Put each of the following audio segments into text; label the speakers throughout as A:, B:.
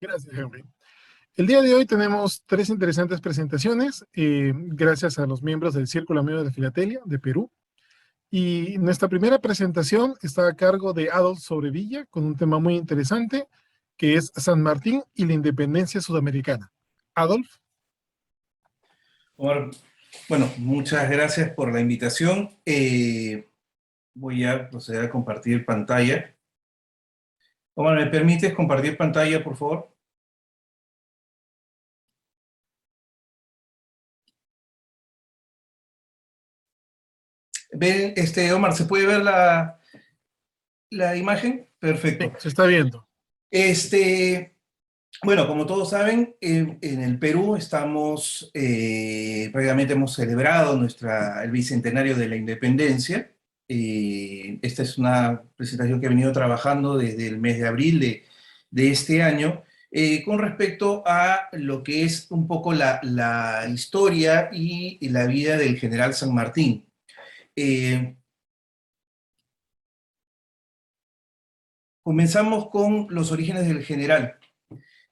A: Gracias, Henry. El día de hoy tenemos tres interesantes presentaciones, gracias a los miembros del Círculo Amigo de Filatelia de Perú. Y nuestra primera presentación está a cargo de Adolf Sobrevilla, con un tema muy interesante, que es San Martín y la independencia sudamericana. Adolf.
B: Omar, bueno, muchas gracias por la invitación. Voy a proceder a compartir pantalla. Omar, ¿me permites compartir pantalla, por favor? ¿Ven, Omar, ¿se puede ver la imagen? Perfecto.
A: Sí, se está viendo.
B: Bueno, como todos saben, en el Perú estamos, prácticamente hemos celebrado el bicentenario de la independencia. Esta es una presentación que he venido trabajando desde el mes de abril de este año, con respecto a lo que es un poco la historia y la vida del general San Martín. Comenzamos con los orígenes del general.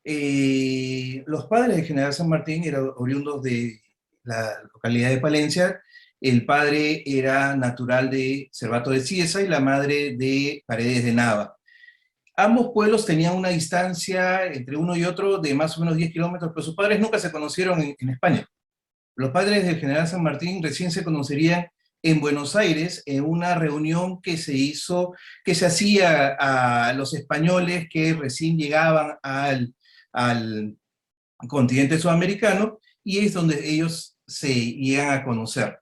B: Los padres del general San Martín eran oriundos de la localidad de Palencia. El padre era natural de Cervato de Cieza y la madre de Paredes de Nava. Ambos pueblos tenían una distancia entre uno y otro de más o menos 10 kilómetros, pero sus padres nunca se conocieron en España. Los padres del general San Martín recién se conocerían en Buenos Aires, en una reunión que se hacía a los españoles que recién llegaban al continente sudamericano, y es donde ellos se llegan a conocer.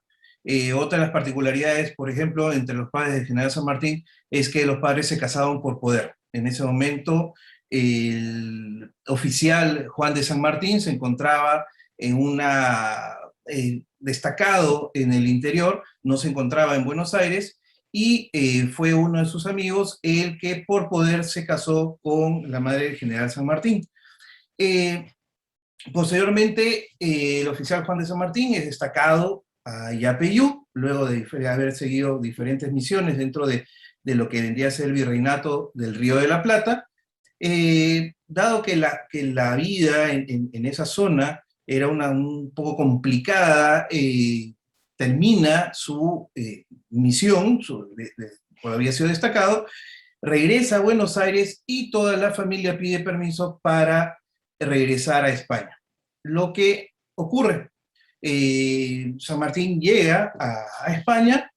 B: Otra de las particularidades, por ejemplo, entre los padres del general San Martín, es que los padres se casaban por poder. En ese momento, el oficial Juan de San Martín se encontraba en destacado en el interior, no se encontraba en Buenos Aires, y fue uno de sus amigos el que por poder se casó con la madre del general San Martín. Posteriormente, el oficial Juan de San Martín es destacado a Yapeyú, luego de haber seguido diferentes misiones dentro de lo que vendría a ser el virreinato del Río de la Plata. Dado que la vida en esa zona era un poco complicada, termina su misión, por había sido destacado, regresa a Buenos Aires y toda la familia pide permiso para regresar a España. Lo que ocurre, San Martín llega a España,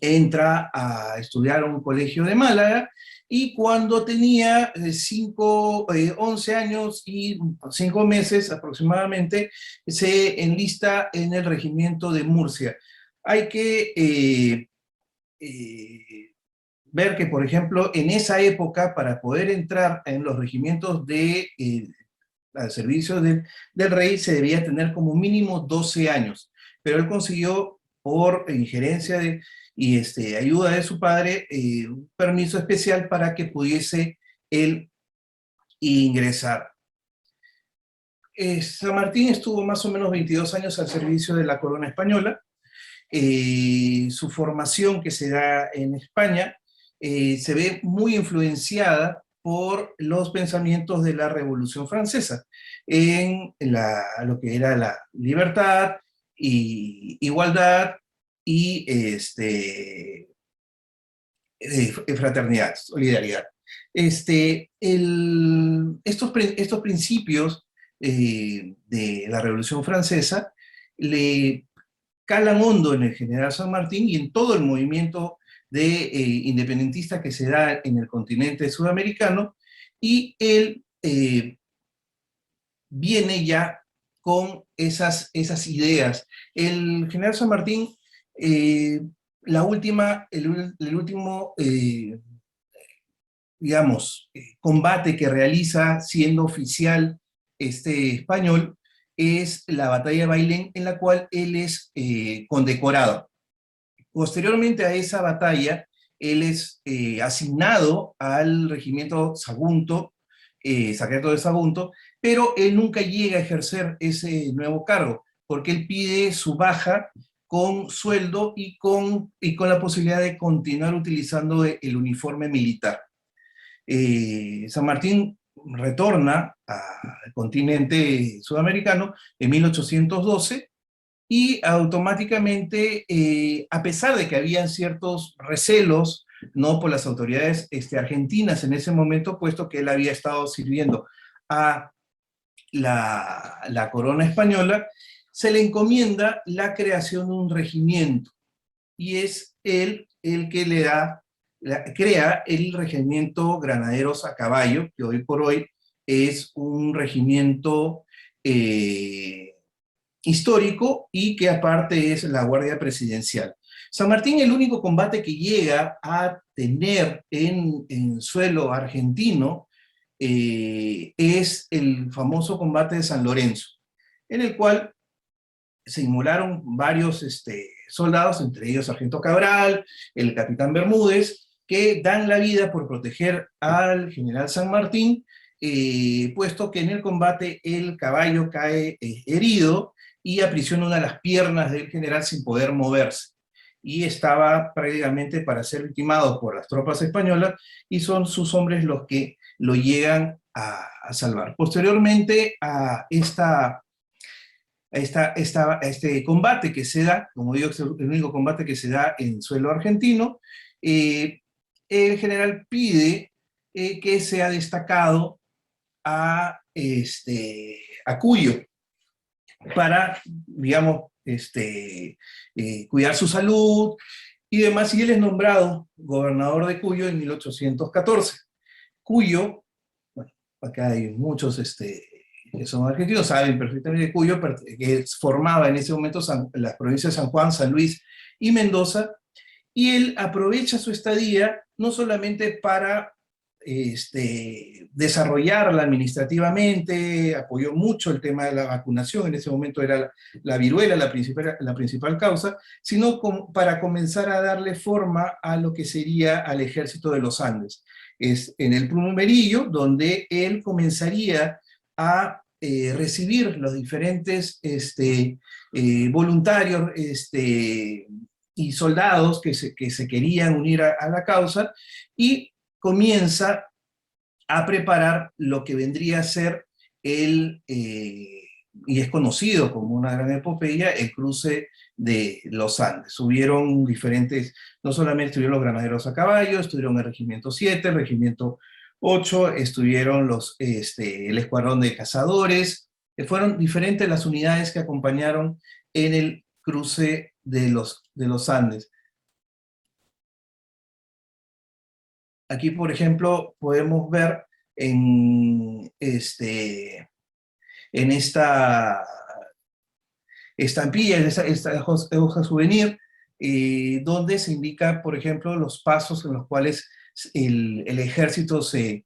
B: entra a estudiar a un colegio de Málaga, y cuando tenía 11 años y 5 meses aproximadamente, se enlista en el regimiento de Murcia. Hay que ver que, por ejemplo, en esa época, para poder entrar en los regimientos al servicio del rey, se debía tener como mínimo 12 años, pero él consiguió, por injerencia y ayuda de su padre, un permiso especial para que pudiese él ingresar. San Martín estuvo más o menos 22 años al servicio de la corona española. Su formación que se da en España se ve muy influenciada por los pensamientos de la Revolución Francesa, en lo que era la libertad, y igualdad y fraternidad, solidaridad. Estos principios de la Revolución Francesa le calan hondo en el general San Martín y en todo el movimiento independentista que se da en el continente sudamericano, y él viene ya con esas ideas. El general San Martín, el último, digamos, combate que realiza siendo oficial español es la batalla de Bailén, en la cual él es condecorado. Posteriormente a esa batalla, él es asignado al regimiento Sagunto, Sargento de Sagunto, pero él nunca llega a ejercer ese nuevo cargo, porque él pide su baja con sueldo y con la posibilidad de continuar utilizando el uniforme militar. San Martín retorna al continente sudamericano en 1812 y automáticamente, a pesar de que habían ciertos recelos, ¿no?, por las autoridades argentinas en ese momento, puesto que él había estado sirviendo a la corona española, se le encomienda la creación de un regimiento, y es él el que crea el regimiento Granaderos a Caballo, que hoy por hoy es un regimiento histórico y que aparte es la Guardia Presidencial. San Martín, el único combate que llega a tener en suelo argentino es el famoso combate de San Lorenzo, en el cual se inmolaron varios soldados, entre ellos Sargento Cabral, el capitán Bermúdez, que dan la vida por proteger al general San Martín, puesto que en el combate el caballo cae herido y aprisiona una de las piernas del general sin poder moverse. Y estaba prácticamente para ser ultimado por las tropas españolas, y son sus hombres los que lo llegan a salvar. Posteriormente a este combate que se da, como digo, es el único combate que se da en suelo argentino, el general pide que sea destacado a Cuyo para, digamos, cuidar su salud y demás, y él es nombrado gobernador de Cuyo en 1814. Cuyo, bueno, acá hay muchos que son argentinos, saben perfectamente de Cuyo, que formaba en ese momento las provincias de San Juan, San Luis y Mendoza, y él aprovecha su estadía no solamente para desarrollarla administrativamente, apoyó mucho el tema de la vacunación, en ese momento era la viruela la principal causa, sino para comenzar a darle forma a lo que sería al Ejército de los Andes. Es en el Plumerillo donde él comenzaría a recibir los diferentes voluntarios y soldados que se querían unir a la causa, y comienza a preparar lo que vendría a ser y es conocido como una gran epopeya, el cruce de los Andes. Hubieron diferentes, no solamente estuvieron los granaderos a caballo, estuvieron el Regimiento 7, el Regimiento 8, estuvieron el Escuadrón de Cazadores, fueron diferentes las unidades que acompañaron en el cruce de los Andes. Aquí, por ejemplo, podemos ver en esta estampilla, en esta hoja souvenir, donde se indica, por ejemplo, los pasos en los cuales el ejército se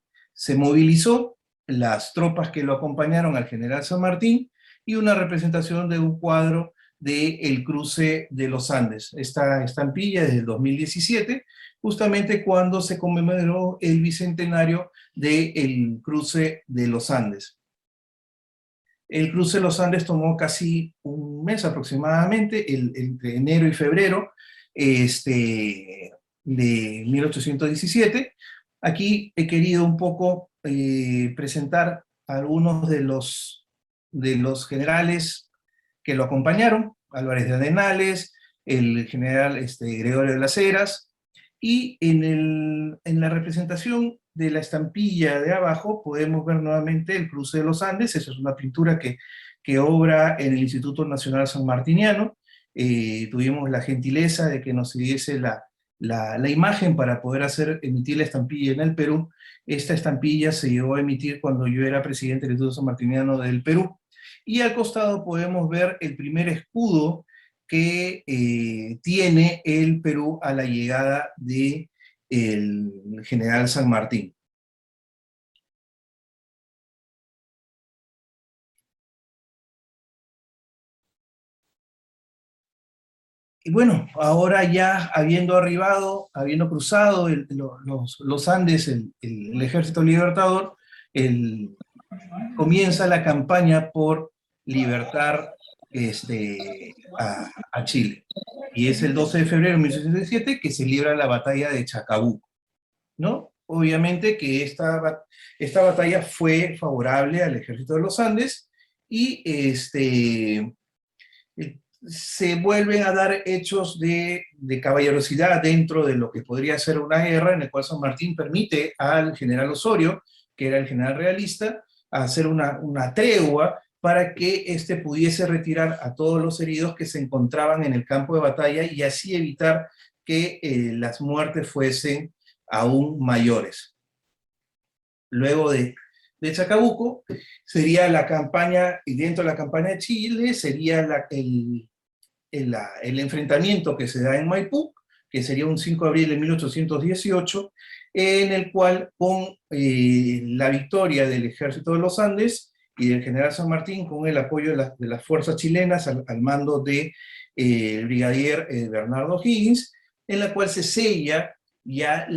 B: movilizó, las tropas que lo acompañaron al general San Martín, y una representación de un cuadro del cruce de los Andes. Esta estampilla es del 2017, justamente cuando se conmemoró el bicentenario del cruce de los Andes. El cruce de los Andes tomó casi un mes aproximadamente, entre enero y febrero de 1817. Aquí he querido un poco presentar algunos de los generales que lo acompañaron: Álvarez de Arenales, el general Gregorio de las Heras, y en la representación de la estampilla de abajo podemos ver nuevamente el cruce de los Andes. Esa es una pintura que obra en el Instituto Nacional Sanmartiniano. Tuvimos la gentileza de que nos diese la imagen para poder emitir la estampilla en el Perú. Esta estampilla se llegó a emitir cuando yo era presidente del Instituto Sanmartiniano del Perú. Y al costado podemos ver el primer escudo que tiene el Perú a la llegada del general San Martín. Y bueno, ahora ya habiendo cruzado los Andes, el Ejército Libertador, comienza la campaña por libertar a Chile. Y es el 12 de febrero de 1867 que se libra la batalla de Chacabuco, ¿no? obviamente que esta batalla fue favorable al ejército de los Andes y se vuelven a dar hechos de caballerosidad dentro de lo que podría ser una guerra, en el cual San Martín permite al general Osorio, que era el general realista, hacer una tregua para que éste pudiese retirar a todos los heridos que se encontraban en el campo de batalla y así evitar que las muertes fuesen aún mayores. Luego de Chacabuco, sería la campaña, y dentro de la campaña de Chile, sería el enfrentamiento que se da en Maipú, que sería un 5 de abril de 1818, en el cual con la victoria del ejército de los Andes y del general San Martín, con el apoyo de las fuerzas chilenas al mando de el brigadier Bernardo Higgins, en la cual se sella ya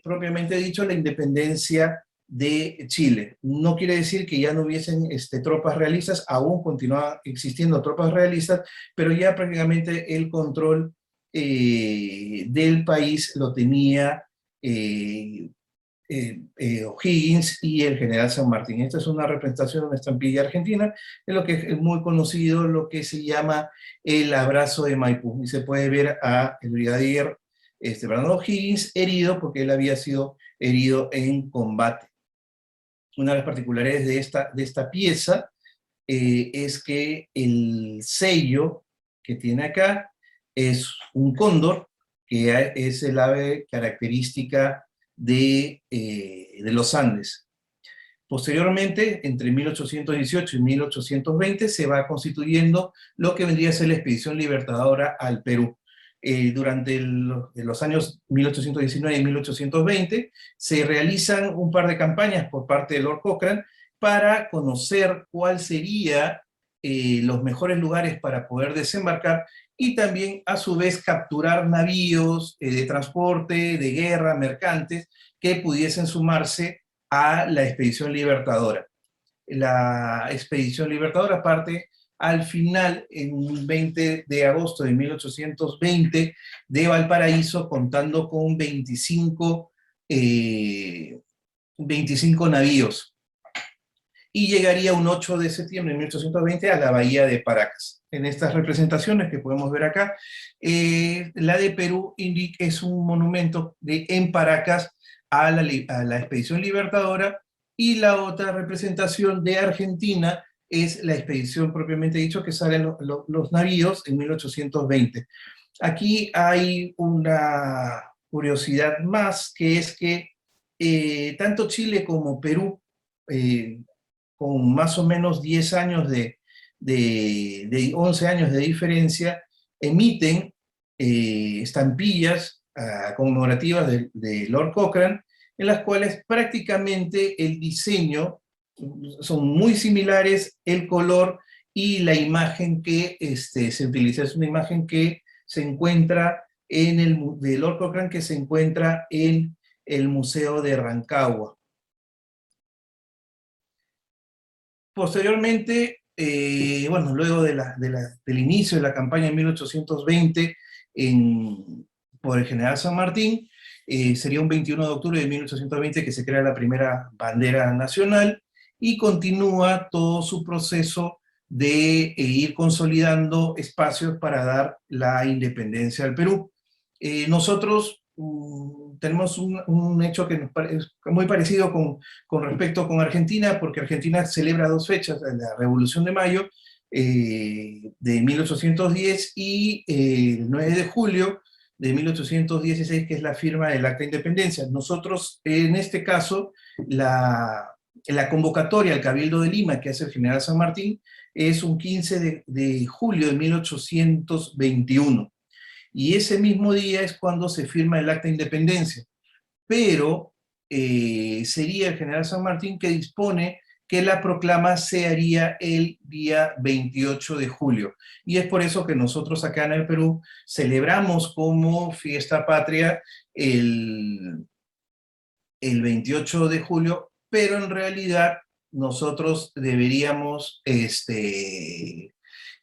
B: propiamente dicho la independencia de Chile. No quiere decir que ya no hubiesen tropas realistas, aún continuaban existiendo tropas realistas, pero ya prácticamente el control del país lo tenía O'Higgins y el general San Martín. Esta es una representación de una estampilla argentina, es lo que es muy conocido, lo que se llama el abrazo de Maipú, y se puede ver a el brigadier Bernardo O'Higgins herido, porque él había sido herido en combate. Una de las particularidades de esta pieza es que el sello que tiene acá es un cóndor, que es el ave característica de los Andes. Posteriormente, entre 1818 y 1820, se va constituyendo lo que vendría a ser la Expedición Libertadora al Perú. Durante los años 1819 y 1820 se realizan un par de campañas por parte de Lord Cochrane para conocer cuál sería los mejores lugares para poder desembarcar y también a su vez capturar navíos de transporte, de guerra, mercantes, que pudiesen sumarse a la Expedición Libertadora. La Expedición Libertadora parte al final, en 20 de agosto de 1820, de Valparaíso, contando con 25 navíos. Y llegaría un 8 de septiembre de 1820 a la bahía de Paracas. En estas representaciones que podemos ver acá, la de Perú es un monumento en Paracas a la Expedición Libertadora, y la otra representación de Argentina es la expedición propiamente dicho, que salen los navíos en 1820. Aquí hay una curiosidad más, que es que tanto Chile como Perú, con más o menos 10 años de 11 años de diferencia, emiten estampillas conmemorativas de Lord Cochrane, en las cuales prácticamente el diseño son muy similares, el color y la imagen que se utiliza. Es una imagen que se encuentra de Lord Cochrane, que se encuentra en el Museo de Rancagua. Posteriormente, bueno, luego del inicio de la campaña en 1820 por el general San Martín, sería un 21 de octubre de 1820 que se crea la primera bandera nacional y continúa todo su proceso de ir consolidando espacios para dar la independencia al Perú. Nosotros tenemos un hecho que nos parece muy parecido con respecto con Argentina, porque Argentina celebra dos fechas, la Revolución de Mayo de 1810 y el 9 de julio de 1816, que es la firma del Acta de Independencia. Nosotros, en este caso, la convocatoria al Cabildo de Lima, que hace el general San Martín, es un 15 de julio de 1821. Y ese mismo día es cuando se firma el Acta de Independencia. Pero sería el general San Martín que dispone que la proclama se haría el día 28 de julio. Y es por eso que nosotros acá en el Perú celebramos como fiesta patria el 28 de julio, pero en realidad nosotros deberíamos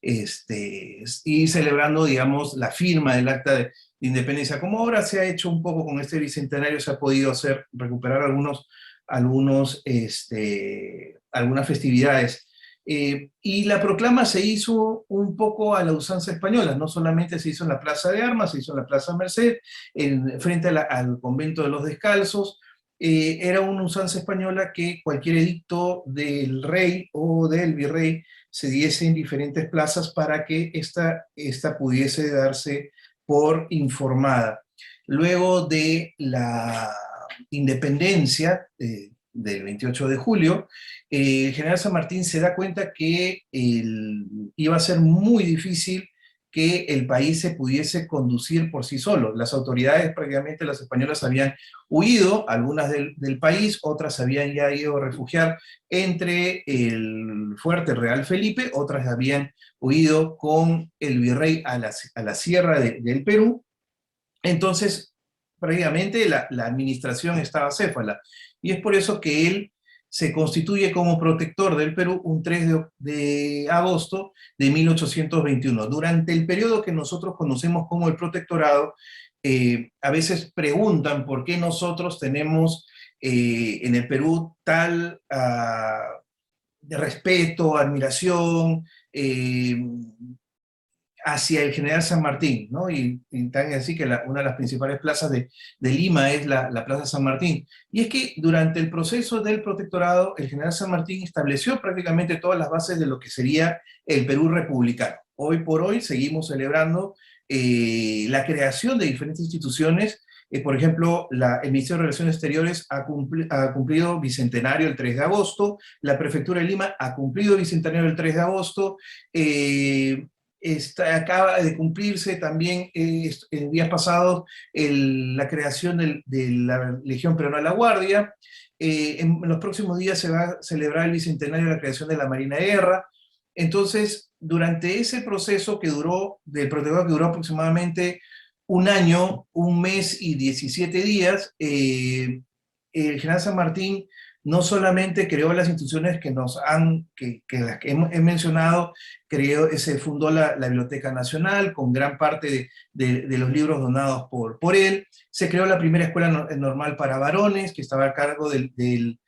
B: y celebrando, digamos, la firma del acta de independencia. Como ahora se ha hecho un poco con este bicentenario, se ha podido recuperar algunas festividades. Y la proclama se hizo un poco a la usanza española, no solamente se hizo en la Plaza de Armas, se hizo en la Plaza Merced, frente al convento de los Descalzos. Era una usanza española que cualquier edicto del rey o del virrey se diese en diferentes plazas para que esta pudiese darse por informada. Luego de la independencia del 28 de julio, el general San Martín se da cuenta que iba a ser muy difícil que el país se pudiese conducir por sí solo. Las autoridades, prácticamente las españolas, habían huido, algunas del país, otras habían ya ido a refugiar entre el fuerte Real Felipe, otras habían huido con el virrey a la sierra del Perú. Entonces, prácticamente la administración estaba céfala. Y es por eso que él se constituye como protector del Perú un 3 de agosto de 1821. Durante el periodo que nosotros conocemos como el protectorado, a veces preguntan por qué nosotros tenemos en el Perú tal de respeto, admiración, hacia el general San Martín, ¿no? Y tan así que una de las principales plazas de Lima es la Plaza San Martín. Y es que durante el proceso del protectorado, el general San Martín estableció prácticamente todas las bases de lo que sería el Perú republicano. Hoy por hoy seguimos celebrando la creación de diferentes instituciones. Por ejemplo, el Ministerio de Relaciones Exteriores ha cumplido bicentenario el 3 de agosto, la Prefectura de Lima ha cumplido bicentenario el 3 de agosto, acaba de cumplirse también en días pasados la creación de la Legión Peruana de la Guardia. En los próximos días se va a celebrar el bicentenario de la creación de la Marina de Guerra. Entonces, durante ese proceso del protectorado, que duró aproximadamente un año, un mes y 17 días, el general San Martín no solamente creó las instituciones que las que he mencionado, se fundó la Biblioteca Nacional con gran parte de los libros donados por él, se creó la primera escuela normal para varones, que estaba a cargo del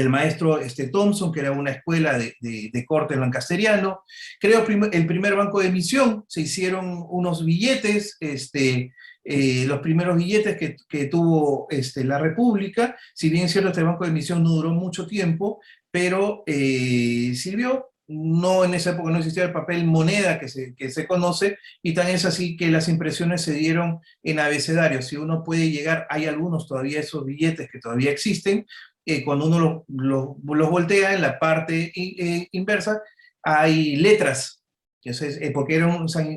B: maestro Thompson, que era una escuela de corte lancasteriano. Creó el primer banco de emisión, se hicieron unos billetes, los primeros billetes que tuvo la República. Si bien es cierto, este banco de emisión no duró mucho tiempo, pero sirvió. No, en esa época no existía el papel moneda que se conoce, y tan es así que las impresiones se dieron en abecedario. Si uno puede llegar, hay algunos todavía, esos billetes que todavía existen, cuando uno los voltea, en la parte inversa hay letras, porque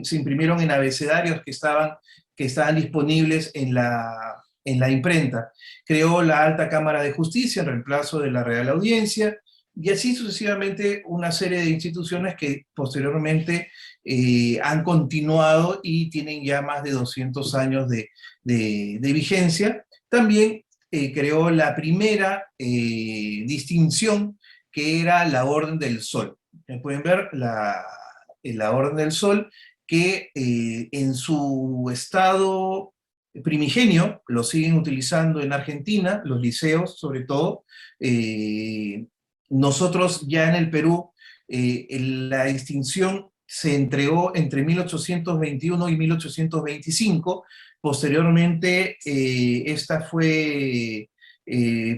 B: se imprimieron en abecedarios que estaban disponibles en la imprenta. Creó la Alta Cámara de Justicia en reemplazo de la Real Audiencia, y así sucesivamente una serie de instituciones que posteriormente han continuado y tienen ya más de 200 años de vigencia. También creó la primera distinción, que era la Orden del Sol. Pueden ver la Orden del Sol, que en su estado primigenio lo siguen utilizando en Argentina, los liceos sobre todo. Nosotros ya en el Perú, la distinción se entregó entre 1821 y 1825. Posteriormente, esta fue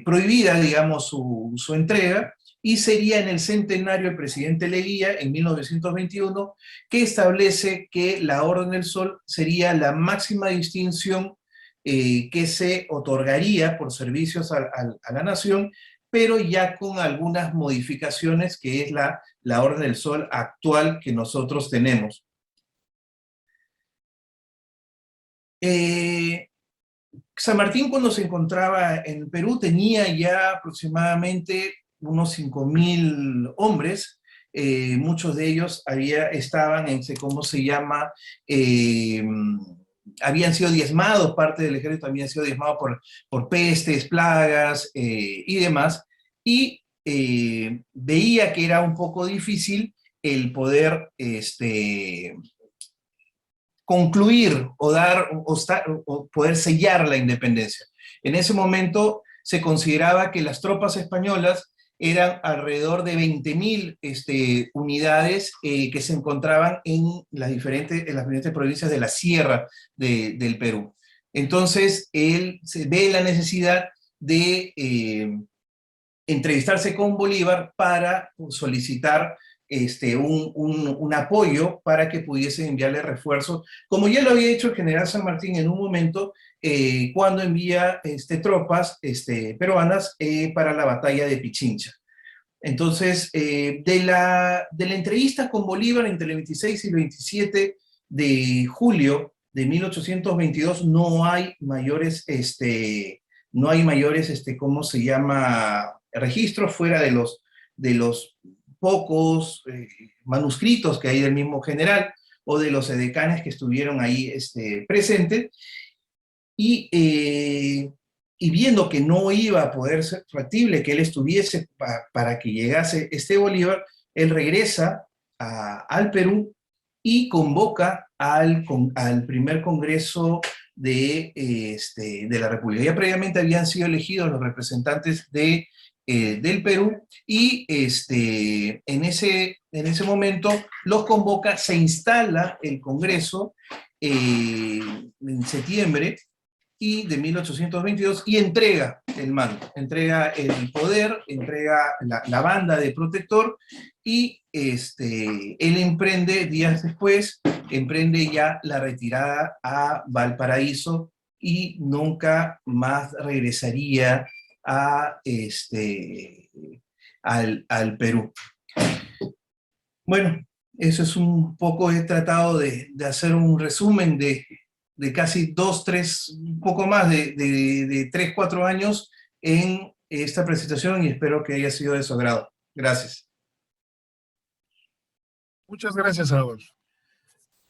B: prohibida, digamos, su entrega, y sería en el centenario del presidente Leguía, en 1921, que establece que la Orden del Sol sería la máxima distinción que se otorgaría por servicios a la nación, pero ya con algunas modificaciones, que es la Orden del Sol actual que nosotros tenemos. San Martín, cuando se encontraba en Perú, tenía ya aproximadamente unos 5.000 hombres. Muchos de ellos estaban ¿cómo se llama? Habían sido diezmados, parte del ejército habían sido diezmados por pestes, plagas y demás, y veía que era un poco difícil el poder concluir o dar o poder sellar la independencia. En ese momento se consideraba que las tropas españolas eran alrededor de 20.000 unidades que se encontraban en las diferentes provincias de la sierra del Perú. Entonces, él se ve la necesidad de entrevistarse con Bolívar para solicitar un apoyo para que pudiese enviarle refuerzos, como ya lo había hecho el general San Martín en un momento, cuando envía tropas peruanas para la batalla de Pichincha. Entonces, de la entrevista con Bolívar entre el 26 y el 27 de julio de 1822 no hay mayores, ¿cómo se llama?, registros fuera de los pocos manuscritos que hay del mismo general o de los edecanes que estuvieron ahí presentes. Y viendo que no iba a poder ser factible que él estuviese para que llegase Bolívar, él regresa al Perú y convoca al primer congreso de la República. Ya previamente habían sido elegidos los representantes del Perú y en ese momento los convoca, se instala el Congreso en septiembre de 1822 y entrega el mando, entrega el poder, entrega la banda de protector y él emprende, días después, emprende ya la retirada a Valparaíso y nunca más regresaría al Perú. Bueno, eso es un poco, he tratado de hacer un resumen de casi 2, 3, un poco más de 3, 4 años en esta presentación y espero que haya sido de su agrado. Gracias.
A: Muchas gracias, Adolfo.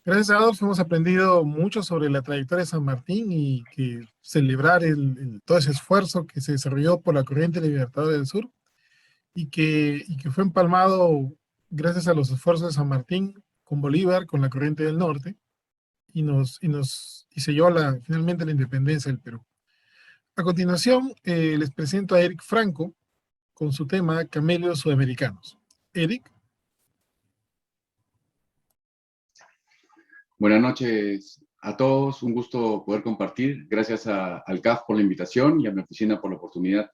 A: Gracias a Adolfo hemos aprendido mucho sobre la trayectoria de San Martín y que celebrar todo ese esfuerzo que se desarrolló por la corriente Libertadores del Sur y que fue empalmado gracias a los esfuerzos de San Martín con Bolívar, con la corriente del norte, y selló finalmente la independencia del Perú. A continuación, les presento a Eric Franco con su tema Camellos Sudamericanos. Eric.
C: Buenas noches a todos, un gusto poder compartir. Gracias al CAF por la invitación y a mi oficina por la oportunidad.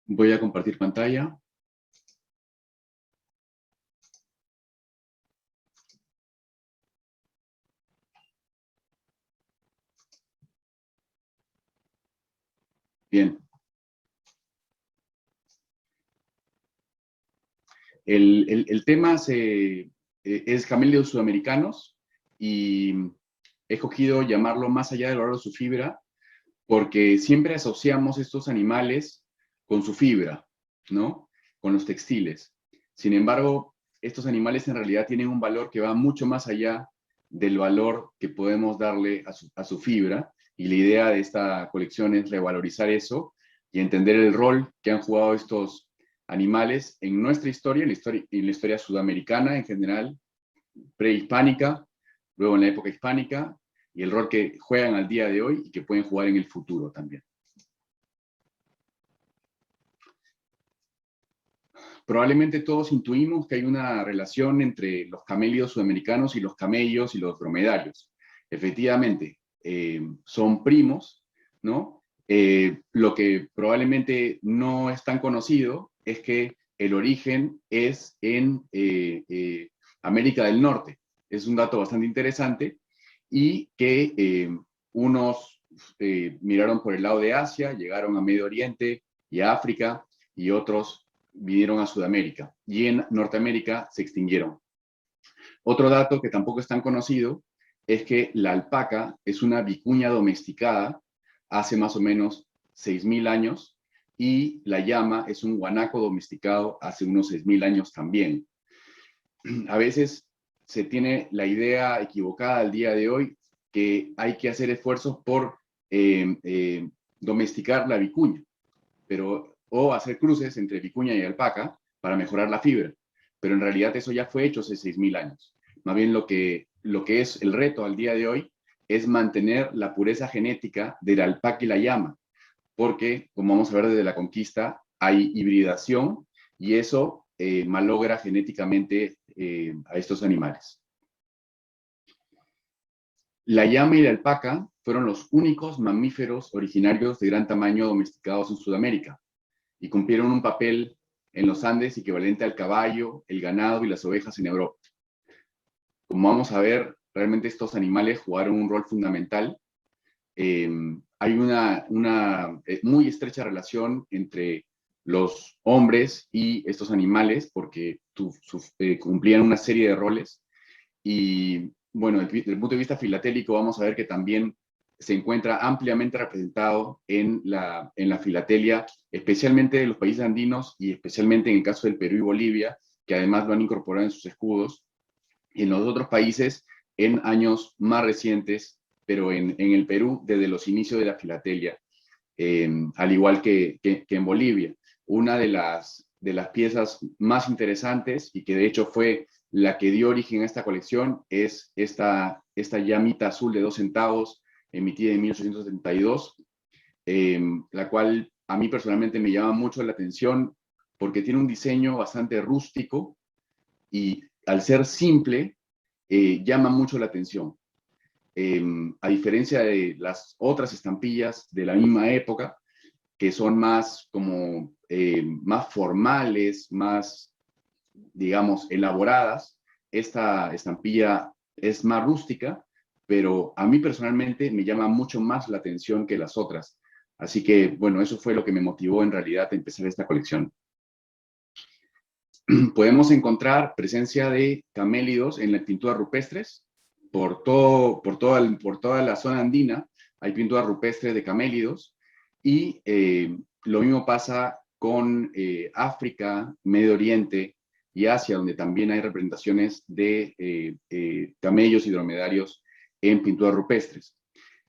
C: Voy a compartir pantalla. Bien. El tema es camellos sudamericanos y he escogido llamarlo más allá del valor de su fibra porque siempre asociamos estos animales con su fibra, ¿no? Con los textiles. Sin embargo, estos animales en realidad tienen un valor que va mucho más allá del valor que podemos darle a su fibra, y la idea de esta colección es revalorizar eso y entender el rol que han jugado estos animales en nuestra historia, en la historia sudamericana en general, prehispánica, luego en la época hispánica, y el rol que juegan al día de hoy y que pueden jugar en el futuro también. Probablemente todos intuimos que hay una relación entre los camélidos sudamericanos y los camellos y los dromedarios. Efectivamente, son primos, ¿no? Lo que probablemente no es tan conocido es que el origen es en América del Norte. Es un dato bastante interesante y que unos miraron por el lado de Asia, llegaron a Medio Oriente y a África, y otros vinieron a Sudamérica, y en Norteamérica se extinguieron. Otro dato que tampoco es tan conocido es que la alpaca es una vicuña domesticada hace más o menos 6.000 años, y la llama es un guanaco domesticado hace unos 6.000 años también. A veces se tiene la idea equivocada al día de hoy que hay que hacer esfuerzos por domesticar la vicuña, o hacer cruces entre vicuña y alpaca para mejorar la fibra. pero en realidad eso ya fue hecho hace 6.000 años. Más bien lo que es el reto al día de hoy es mantener la pureza genética de la alpaca y la llama, porque, como vamos a ver desde la conquista, hay hibridación y eso malogra genéticamente a estos animales. La llama y la alpaca fueron los únicos mamíferos originarios de gran tamaño domesticados en Sudamérica y cumplieron un papel en los Andes equivalente al caballo, el ganado y las ovejas en Europa. Como vamos a ver, realmente estos animales jugaron un rol fundamental. Hay una muy estrecha relación entre los hombres y estos animales porque cumplían una serie de roles. Y bueno, desde el punto de vista filatélico vamos a ver que también se encuentra ampliamente representado en la filatelia, especialmente de los países andinos y especialmente en el caso del Perú y Bolivia, que además lo han incorporado en sus escudos, y en los otros países en años más recientes, pero en el Perú desde los inicios de la filatelia, al igual que en Bolivia. Una de las piezas más interesantes y que de hecho fue la que dio origen a esta colección es esta llamita azul de 2 centavos emitida en 1872, la cual a mí personalmente me llama mucho la atención porque tiene un diseño bastante rústico y al ser simple llama mucho la atención. A diferencia de las otras estampillas de la misma época, que son más como más formales, más, digamos, elaboradas, esta estampilla es más rústica, pero a mí personalmente me llama mucho más la atención que las otras. Así que, bueno, eso fue lo que me motivó en realidad a empezar esta colección. Podemos encontrar presencia de camélidos en las pinturas rupestres. Por toda la zona andina hay pinturas rupestres de camélidos y lo mismo pasa con África, Medio Oriente y Asia, donde también hay representaciones de camellos y dromedarios en pinturas rupestres.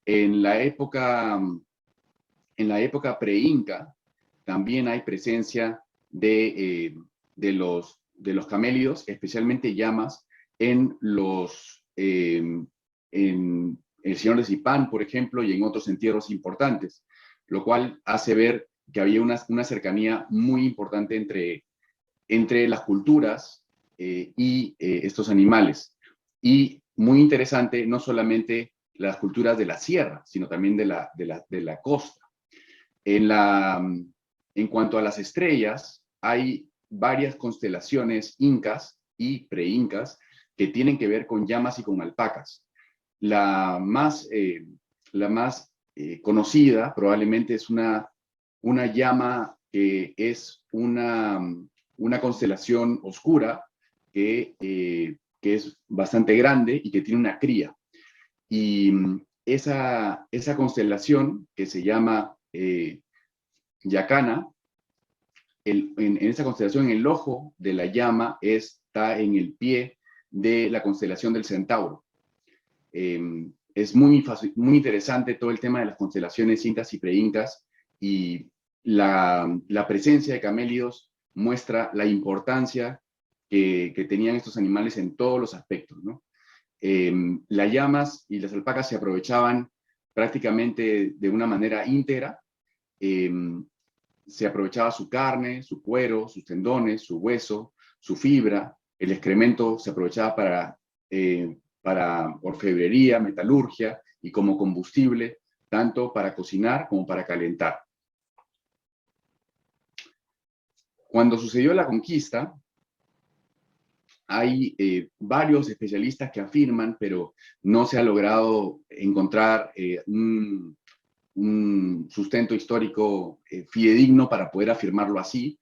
C: En la época pre-inca también hay presencia de los camélidos, especialmente llamas, en El Señor de Zipán, por ejemplo, y en otros entierros importantes, lo cual hace ver que había una cercanía muy importante entre las culturas y estos animales. Y muy interesante, no solamente las culturas de la sierra, sino también de la costa. En cuanto a las estrellas, hay varias constelaciones incas y pre-incas que tienen que ver con llamas y con alpacas. La más conocida probablemente es una llama que es una constelación oscura que es bastante grande y que tiene una cría. Y esa constelación que se llama Yacana, en esa constelación, el ojo de la llama está en el pie de la constelación del Centauro. Es muy interesante todo el tema de las constelaciones incas y pre-incas, y la presencia de camélidos muestra la importancia que tenían estos animales en todos los aspectos, ¿no? Las llamas y las alpacas se aprovechaban prácticamente de una manera íntegra. Se aprovechaba su carne, su cuero, sus tendones, su hueso, su fibra. El excremento se aprovechaba para orfebrería, metalurgia y como combustible, tanto para cocinar como para calentar. Cuando sucedió la conquista, hay varios especialistas que afirman, pero no se ha logrado encontrar un sustento histórico fidedigno para poder afirmarlo así,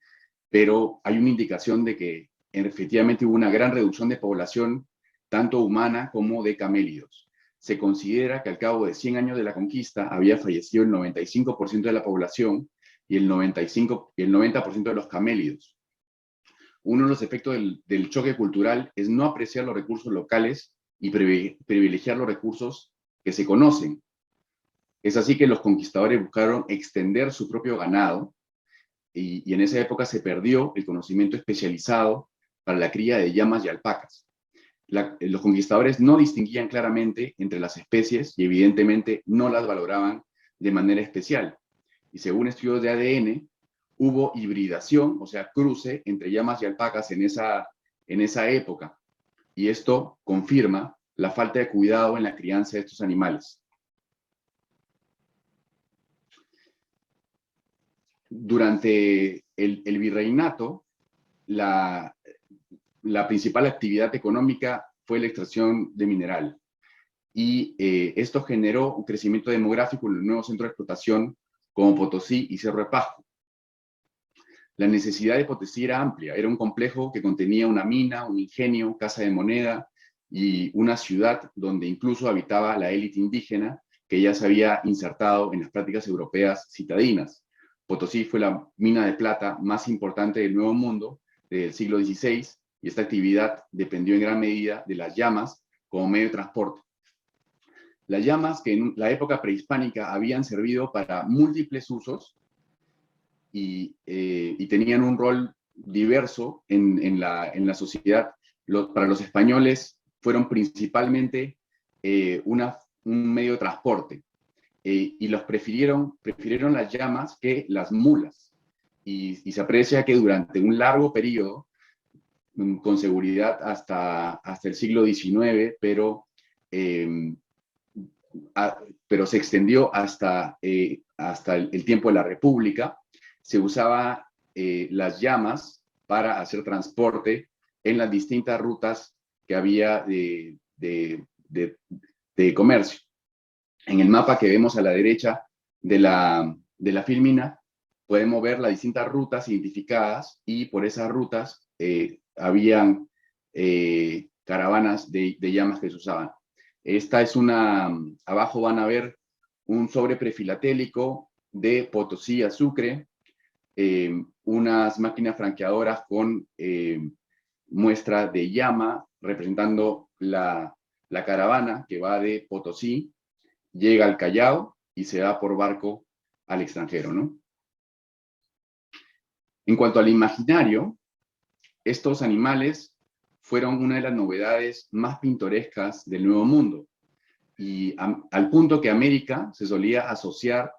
C: pero hay una indicación de que efectivamente hubo una gran reducción de población, tanto humana como de camélidos. Se considera que al cabo de 100 años de la conquista había fallecido el 95% de la población y el 90% de los camélidos. Uno de los efectos del choque cultural es no apreciar los recursos locales y privilegiar los recursos que se conocen. Es así que los conquistadores buscaron extender su propio ganado y en esa época se perdió el conocimiento especializado para la cría de llamas y alpacas. Los conquistadores no distinguían claramente entre las especies y evidentemente no las valoraban de manera especial. Y según estudios de ADN, hubo hibridación, o sea, cruce entre llamas y alpacas en esa época. Y esto confirma la falta de cuidado en la crianza de estos animales. Durante el virreinato, la principal actividad económica fue la extracción de mineral. Y esto generó un crecimiento demográfico en los nuevos centros de explotación como Potosí y Cerro de Pasco. La necesidad de Potosí era amplia, era un complejo que contenía una mina, un ingenio, casa de moneda y una ciudad donde incluso habitaba la élite indígena que ya se había insertado en las prácticas europeas citadinas. Potosí fue la mina de plata más importante del Nuevo Mundo del siglo XVI y esta actividad dependió en gran medida de las llamas como medio de transporte. Las llamas que en la época prehispánica habían servido para múltiples usos y tenían un rol diverso en la sociedad. Para los españoles fueron principalmente un medio de transporte y los prefirieron las llamas que las mulas. Y se aprecia que durante un largo periodo, con seguridad hasta el siglo XIX, pero se extendió hasta el tiempo de la República, se usaba las llamas para hacer transporte en las distintas rutas que había de comercio. En el mapa que vemos a la derecha de la filmina, podemos ver las distintas rutas identificadas y por esas rutas habían caravanas de llamas que se usaban. Esta es abajo van a ver un sobre prefilatélico de Potosí a Sucre, unas máquinas franqueadoras con muestra de llama representando la caravana que va de Potosí, llega al Callao y se va por barco al extranjero, ¿no? En cuanto al imaginario, estos animales fueron una de las novedades más pintorescas del Nuevo Mundo, y al punto que América se solía asociar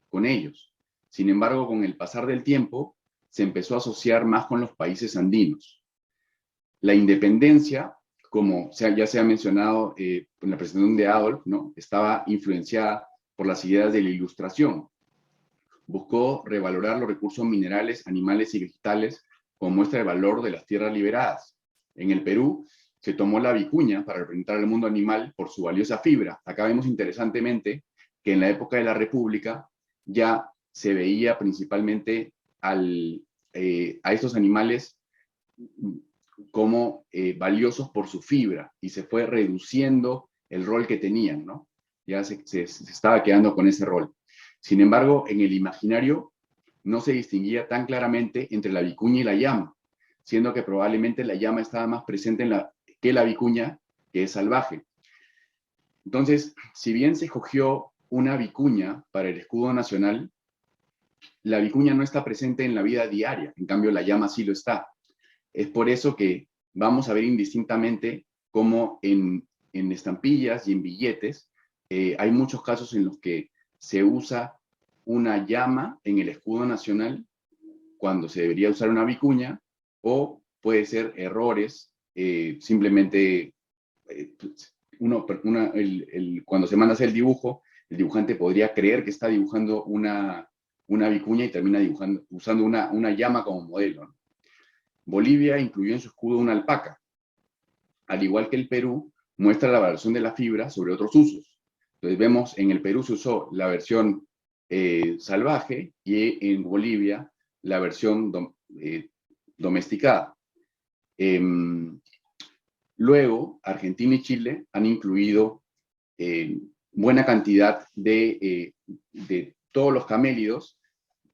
C: con ellos. Sin embargo, con el pasar del tiempo, se empezó a asociar más con los países andinos. La independencia, como ya se ha mencionado en la presentación de Adolf, ¿no?, estaba influenciada por las ideas de la Ilustración. Buscó revalorar los recursos minerales, animales y vegetales como muestra de valor de las tierras liberadas. En el Perú se tomó la vicuña para representar al mundo animal por su valiosa fibra. Acá vemos interesantemente que en la época de la República ya se veía principalmente a estos animales como valiosos por su fibra y se fue reduciendo el rol que tenían, ¿no? Ya se estaba quedando con ese rol. Sin embargo, en el imaginario no se distinguía tan claramente entre la vicuña y la llama, siendo que probablemente la llama estaba más presente que la vicuña, que es salvaje. Entonces, si bien se escogió una vicuña para el escudo nacional, la vicuña no está presente en la vida diaria, en cambio la llama sí lo está. Es por eso que vamos a ver indistintamente cómo en estampillas y en billetes hay muchos casos en los que se usa una llama en el escudo nacional cuando se debería usar una vicuña, o puede ser errores, simplemente cuando se manda a hacer el dibujo, el dibujante podría creer que está dibujando una vicuña y termina usando una llama como modelo, ¿no? Bolivia incluyó en su escudo una alpaca. Al igual que el Perú, muestra la variación de la fibra sobre otros usos. Entonces vemos, en el Perú se usó la versión salvaje y en Bolivia la versión domesticada. Luego, Argentina y Chile han incluido buena cantidad de todos los camélidos,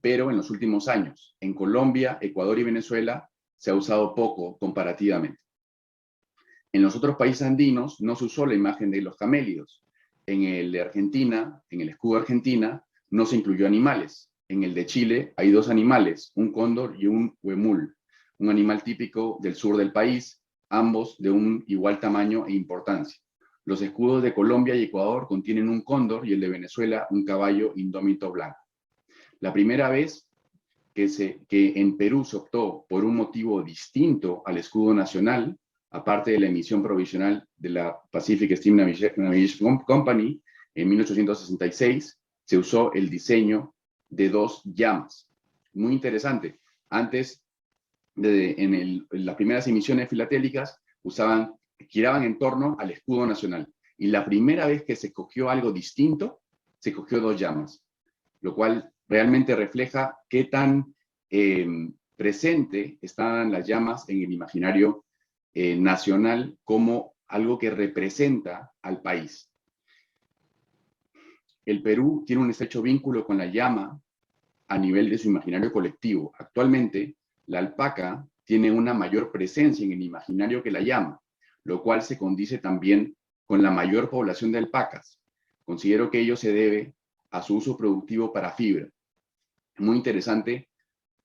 C: pero en los últimos años. En Colombia, Ecuador y Venezuela se ha usado poco comparativamente. En los otros países andinos no se usó la imagen de los camélidos. En el de Argentina, en el escudo de Argentina, no se incluyó animales. En el de Chile hay dos animales, un cóndor y un huemul. un animal típico del sur del país, ambos de un igual tamaño e importancia. Los escudos de Colombia y Ecuador contienen un cóndor y el de Venezuela un caballo indómito blanco. La primera vez que en Perú se optó por un motivo distinto al escudo nacional, aparte de la emisión provisional de la Pacific Steam Navigation Company en 1866, se usó el diseño de 2 llamas. Muy interesante. Antes, en las primeras emisiones filatélicas, giraban en torno al escudo nacional. Y la primera vez que se cogió algo distinto, se cogió 2 llamas, lo cual realmente refleja qué tan presente están las llamas en el imaginario nacional como algo que representa al país. El Perú tiene un estrecho vínculo con la llama a nivel de su imaginario colectivo. Actualmente, la alpaca tiene una mayor presencia en el imaginario que la llama, lo cual se condice también con la mayor población de alpacas. Considero que ello se debe a su uso productivo para fibra. Muy interesante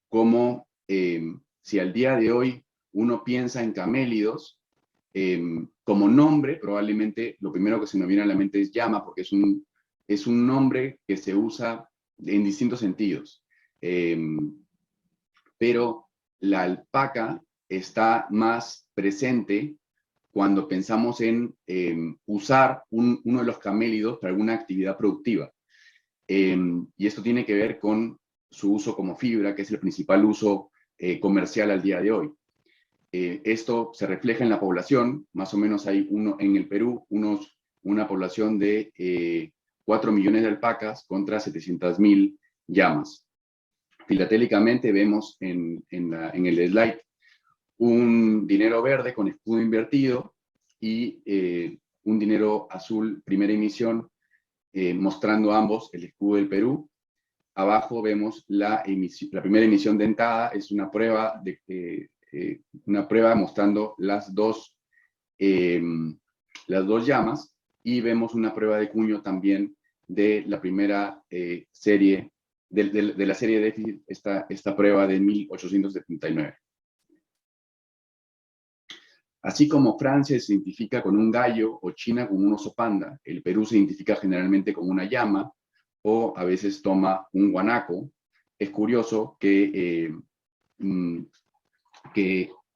C: cómo si al día de hoy uno piensa en camélidos, como nombre, probablemente lo primero que se nos viene a la mente es llama, porque es un nombre que se usa en distintos sentidos. Pero la alpaca está más presente cuando pensamos en usar uno de los camélidos para alguna actividad productiva. Y esto tiene que ver con su uso como fibra, que es el principal uso comercial al día de hoy. Esto se refleja en la población. Más o menos hay en el Perú una población de 4 millones de alpacas contra 700.000 llamas. Filatélicamente vemos en el slide un dinero verde con escudo invertido y un dinero azul primera emisión, mostrando ambos el escudo del Perú. Abajo vemos la primera emisión dentada, es una prueba mostrando las dos llamas, y vemos una prueba de cuño también de la primera serie, de la serie de déficit, esta prueba de 1879. Así como Francia se identifica con un gallo o China con un oso panda, el Perú se identifica generalmente con una llama o a veces toma un guanaco. Es curioso que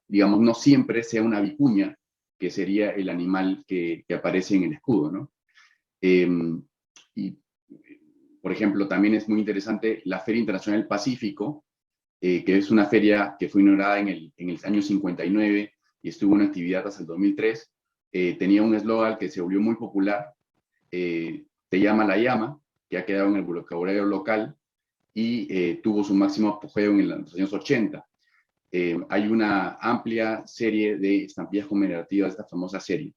C: digamos, no siempre sea una vicuña, que sería el animal que aparece en el escudo, ¿no? Y, por ejemplo, también es muy interesante la Feria Internacional del Pacífico, que es una feria que fue inaugurada en el año 59 y estuvo en actividad hasta el 2003. Tenía un eslogan que se volvió muy popular, Te llama la llama, que ha quedado en el vocabulario local y tuvo su máximo apogeo en los años 80. Hay una amplia serie de estampillas conmemorativas de esta famosa serie.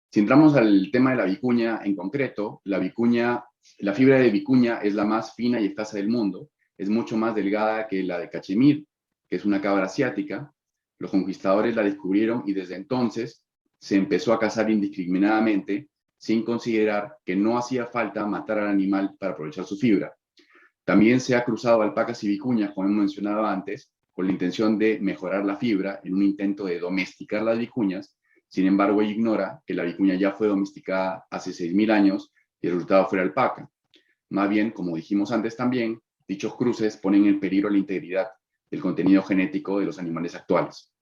C: Si entramos al tema de la vicuña en concreto, la fibra de vicuña es la más fina y escasa del mundo. Es mucho más delgada que la de cachemir, que es una cabra asiática. Los conquistadores la descubrieron y desde entonces se empezó a cazar indiscriminadamente, sin considerar que no hacía falta matar al animal para aprovechar su fibra. También se ha cruzado alpacas y vicuñas, como hemos mencionado antes, con la intención de mejorar la fibra en un intento de domesticar las vicuñas. Sin embargo, ignora que la vicuña ya fue domesticada hace 6.000 años y el resultado fue la alpaca. Más bien, como dijimos antes también, dichos cruces ponen en peligro la integridad del contenido genético de los animales actuales.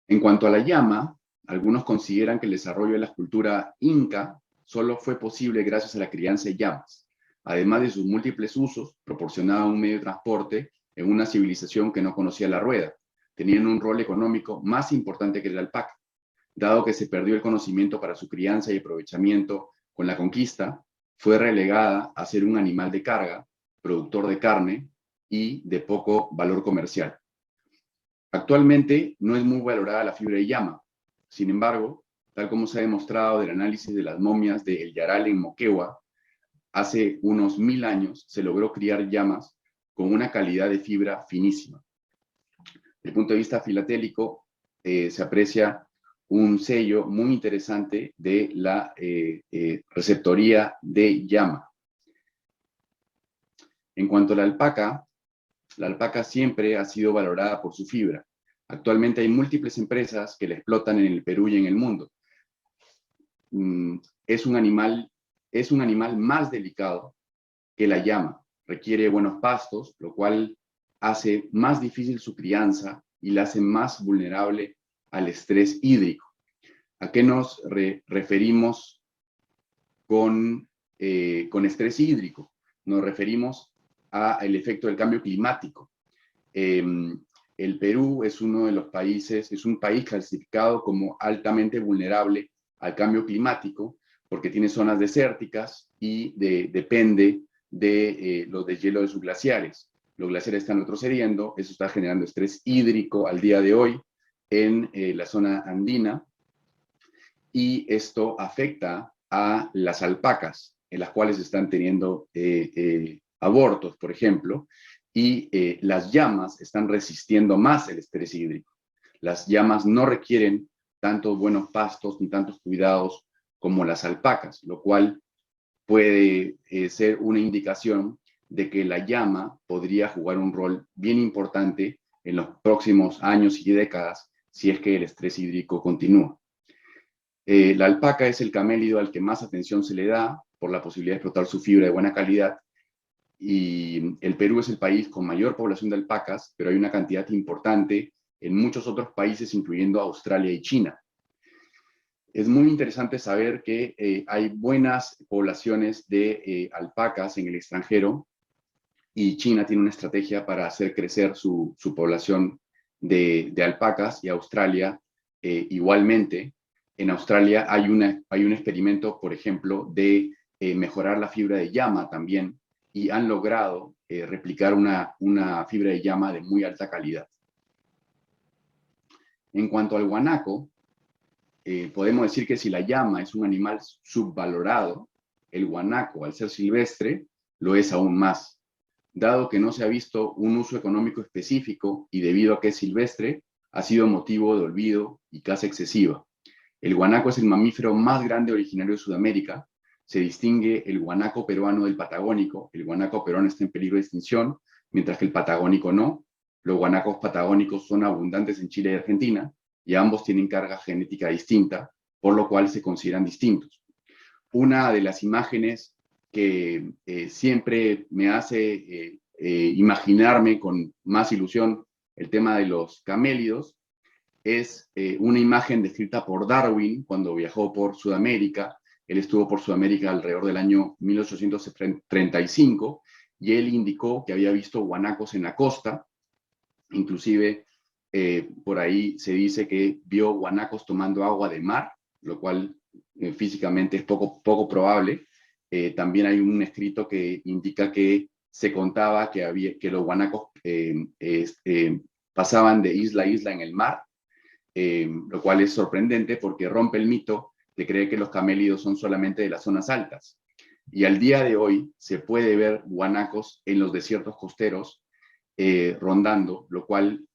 C: En cuanto a la llama, algunos consideran que el desarrollo de la cultura inca solo fue posible gracias a la crianza de llamas. Además de sus múltiples usos, proporcionaba un medio de transporte en una civilización que no conocía la rueda. Tenían un rol económico más importante que la alpaca. Dado que se perdió el conocimiento para su crianza y aprovechamiento con la conquista, fue relegada a ser un animal de carga, productor de carne y de poco valor comercial. Actualmente no es muy valorada la fibra de llama. Sin embargo, tal como se ha demostrado del análisis de las momias de El Yaral en Moquegua, hace unos 1000 años se logró criar llamas con una calidad de fibra finísima. Desde el punto de vista filatélico, se aprecia un sello muy interesante de la receptoría de llama. En cuanto a la alpaca siempre ha sido valorada por su fibra. Actualmente hay múltiples empresas que la explotan en el Perú y en el mundo. Es un animal más delicado que la llama. Requiere buenos pastos, lo cual hace más difícil su crianza y la hace más vulnerable al estrés hídrico. ¿A qué nos referimos con estrés hídrico? Nos referimos al efecto del cambio climático. El Perú es uno de los países, es un país clasificado como altamente vulnerable al cambio climático porque tiene zonas desérticas y depende de los deshielo de sus glaciares. Los glaciares están retrocediendo, eso está generando estrés hídrico al día de hoy en la zona andina, y esto afecta a las alpacas, en las cuales están teniendo abortos, por ejemplo, y las llamas están resistiendo más el estrés hídrico. Las llamas no requieren tantos buenos pastos ni tantos cuidados como las alpacas, lo cual puede ser una indicación de que la llama podría jugar un rol bien importante en los próximos años y décadas si es que el estrés hídrico continúa. La alpaca es el camélido al que más atención se le da por la posibilidad de explotar su fibra de buena calidad, y el Perú es el país con mayor población de alpacas, pero hay una cantidad importante en muchos otros países, incluyendo Australia y China. Es muy interesante saber que hay buenas poblaciones de alpacas en el extranjero, y China tiene una estrategia para hacer crecer su población de alpacas, y Australia igualmente. En Australia hay un experimento, por ejemplo, de mejorar la fibra de llama también, y han logrado replicar una fibra de llama de muy alta calidad. En cuanto al guanaco, podemos decir que si la llama es un animal subvalorado, el guanaco, al ser silvestre, lo es aún más. Dado que no se ha visto un uso económico específico y debido a que es silvestre, ha sido motivo de olvido y caza excesiva. El guanaco es el mamífero más grande originario de Sudamérica. Se distingue el guanaco peruano del patagónico. El guanaco peruano está en peligro de extinción, mientras que el patagónico no. Los guanacos patagónicos son abundantes en Chile y Argentina, y ambos tienen carga genética distinta, por lo cual se consideran distintos. Una de las imágenes que siempre me hace imaginarme con más ilusión el tema de los camélidos es una imagen descrita por Darwin cuando viajó por Sudamérica. Él estuvo por Sudamérica alrededor del año 1835, y él indicó que había visto guanacos en la costa. Inclusive por ahí se dice que vio guanacos tomando agua de mar, lo cual físicamente es poco probable. También hay un escrito que indica que se contaba que los guanacos pasaban de isla a isla en el mar, lo cual es sorprendente porque rompe el mito de creer que los camélidos son solamente de las zonas altas. Y al día de hoy se puede ver guanacos en los desiertos costeros rondando, lo cual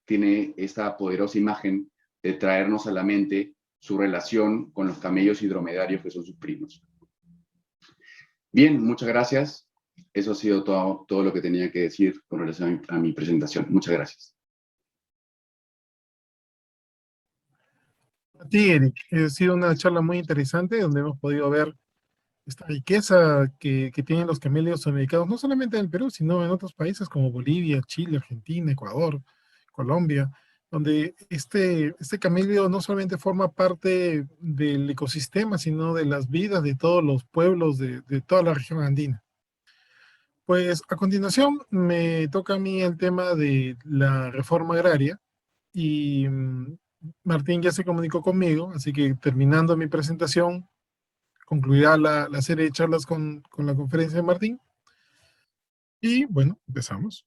C: tiene esta poderosa imagen de traernos a la mente su relación con los camellos y dromedarios, que son sus primos. Bien, muchas gracias. Eso ha sido todo lo que tenía que decir con relación a mi presentación. Muchas gracias.
A: A ti, Eric, ha sido una charla muy interesante donde hemos podido ver esta riqueza que tienen los camélidos sudamericanos, no solamente en el Perú, sino en otros países como Bolivia, Chile, Argentina, Ecuador, Colombia, donde este camelio no solamente forma parte del ecosistema, sino de las vidas de todos los pueblos de toda la región andina. Pues a continuación me toca a mí el tema de la reforma agraria, y Martín ya se comunicó conmigo, así que terminando mi presentación, concluirá la serie de charlas con la conferencia de Martín. Y bueno, empezamos.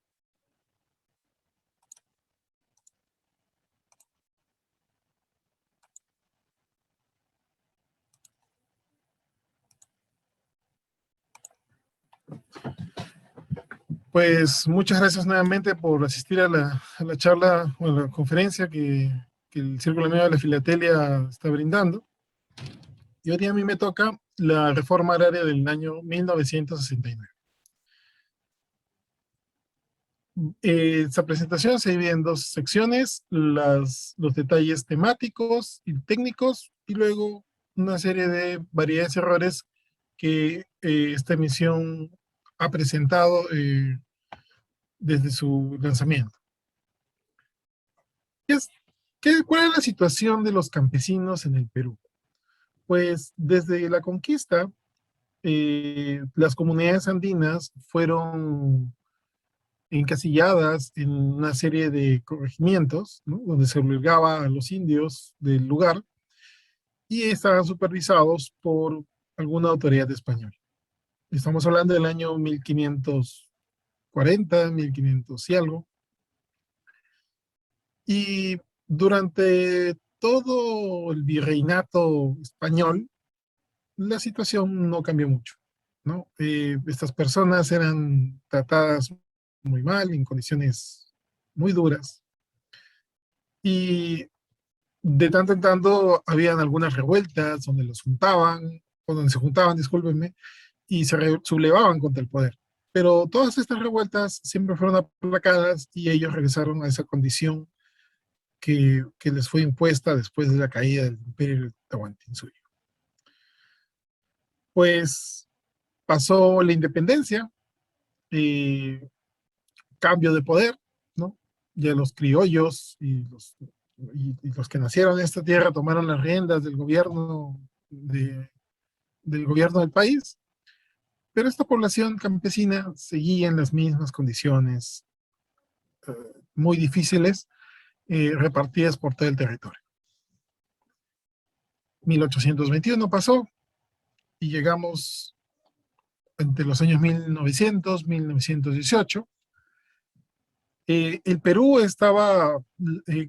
A: Pues muchas gracias nuevamente por asistir a la charla o a la conferencia que el Círculo Amigo de la Filatelia está brindando. Y hoy día a mí me toca la reforma agraria del año 1969. Esta presentación se divide en dos secciones, los detalles temáticos y técnicos, y luego una serie de variedades y errores que esta emisión ha presentado desde su lanzamiento. ¿Cuál es la situación de los campesinos en el Perú? Pues desde la conquista, las comunidades andinas fueron encasilladas en una serie de corregimientos, ¿no? Donde se obligaba a los indios del lugar y estaban supervisados por alguna autoridad española. Estamos hablando del año 1540, 1500 y algo. Y durante todo el virreinato español, la situación no cambió mucho, ¿no? Estas personas eran tratadas muy mal, en condiciones muy duras, y de tanto en tanto habían algunas revueltas donde los juntaban, o donde se juntaban, discúlpenme, y se sublevaban contra el poder. Pero todas estas revueltas siempre fueron aplacadas y ellos regresaron a esa condición que les fue impuesta después de la caída del Imperio Tahuantinsuyo. Pues pasó la independencia, cambio de poder, ¿no? Ya los criollos y los que nacieron en esta tierra tomaron las riendas del gobierno, del gobierno del país, pero esta población campesina seguía en las mismas condiciones eh, muy difíciles, repartidas por todo el territorio. 1821 pasó y llegamos entre los años 1900, 1918. El Perú estaba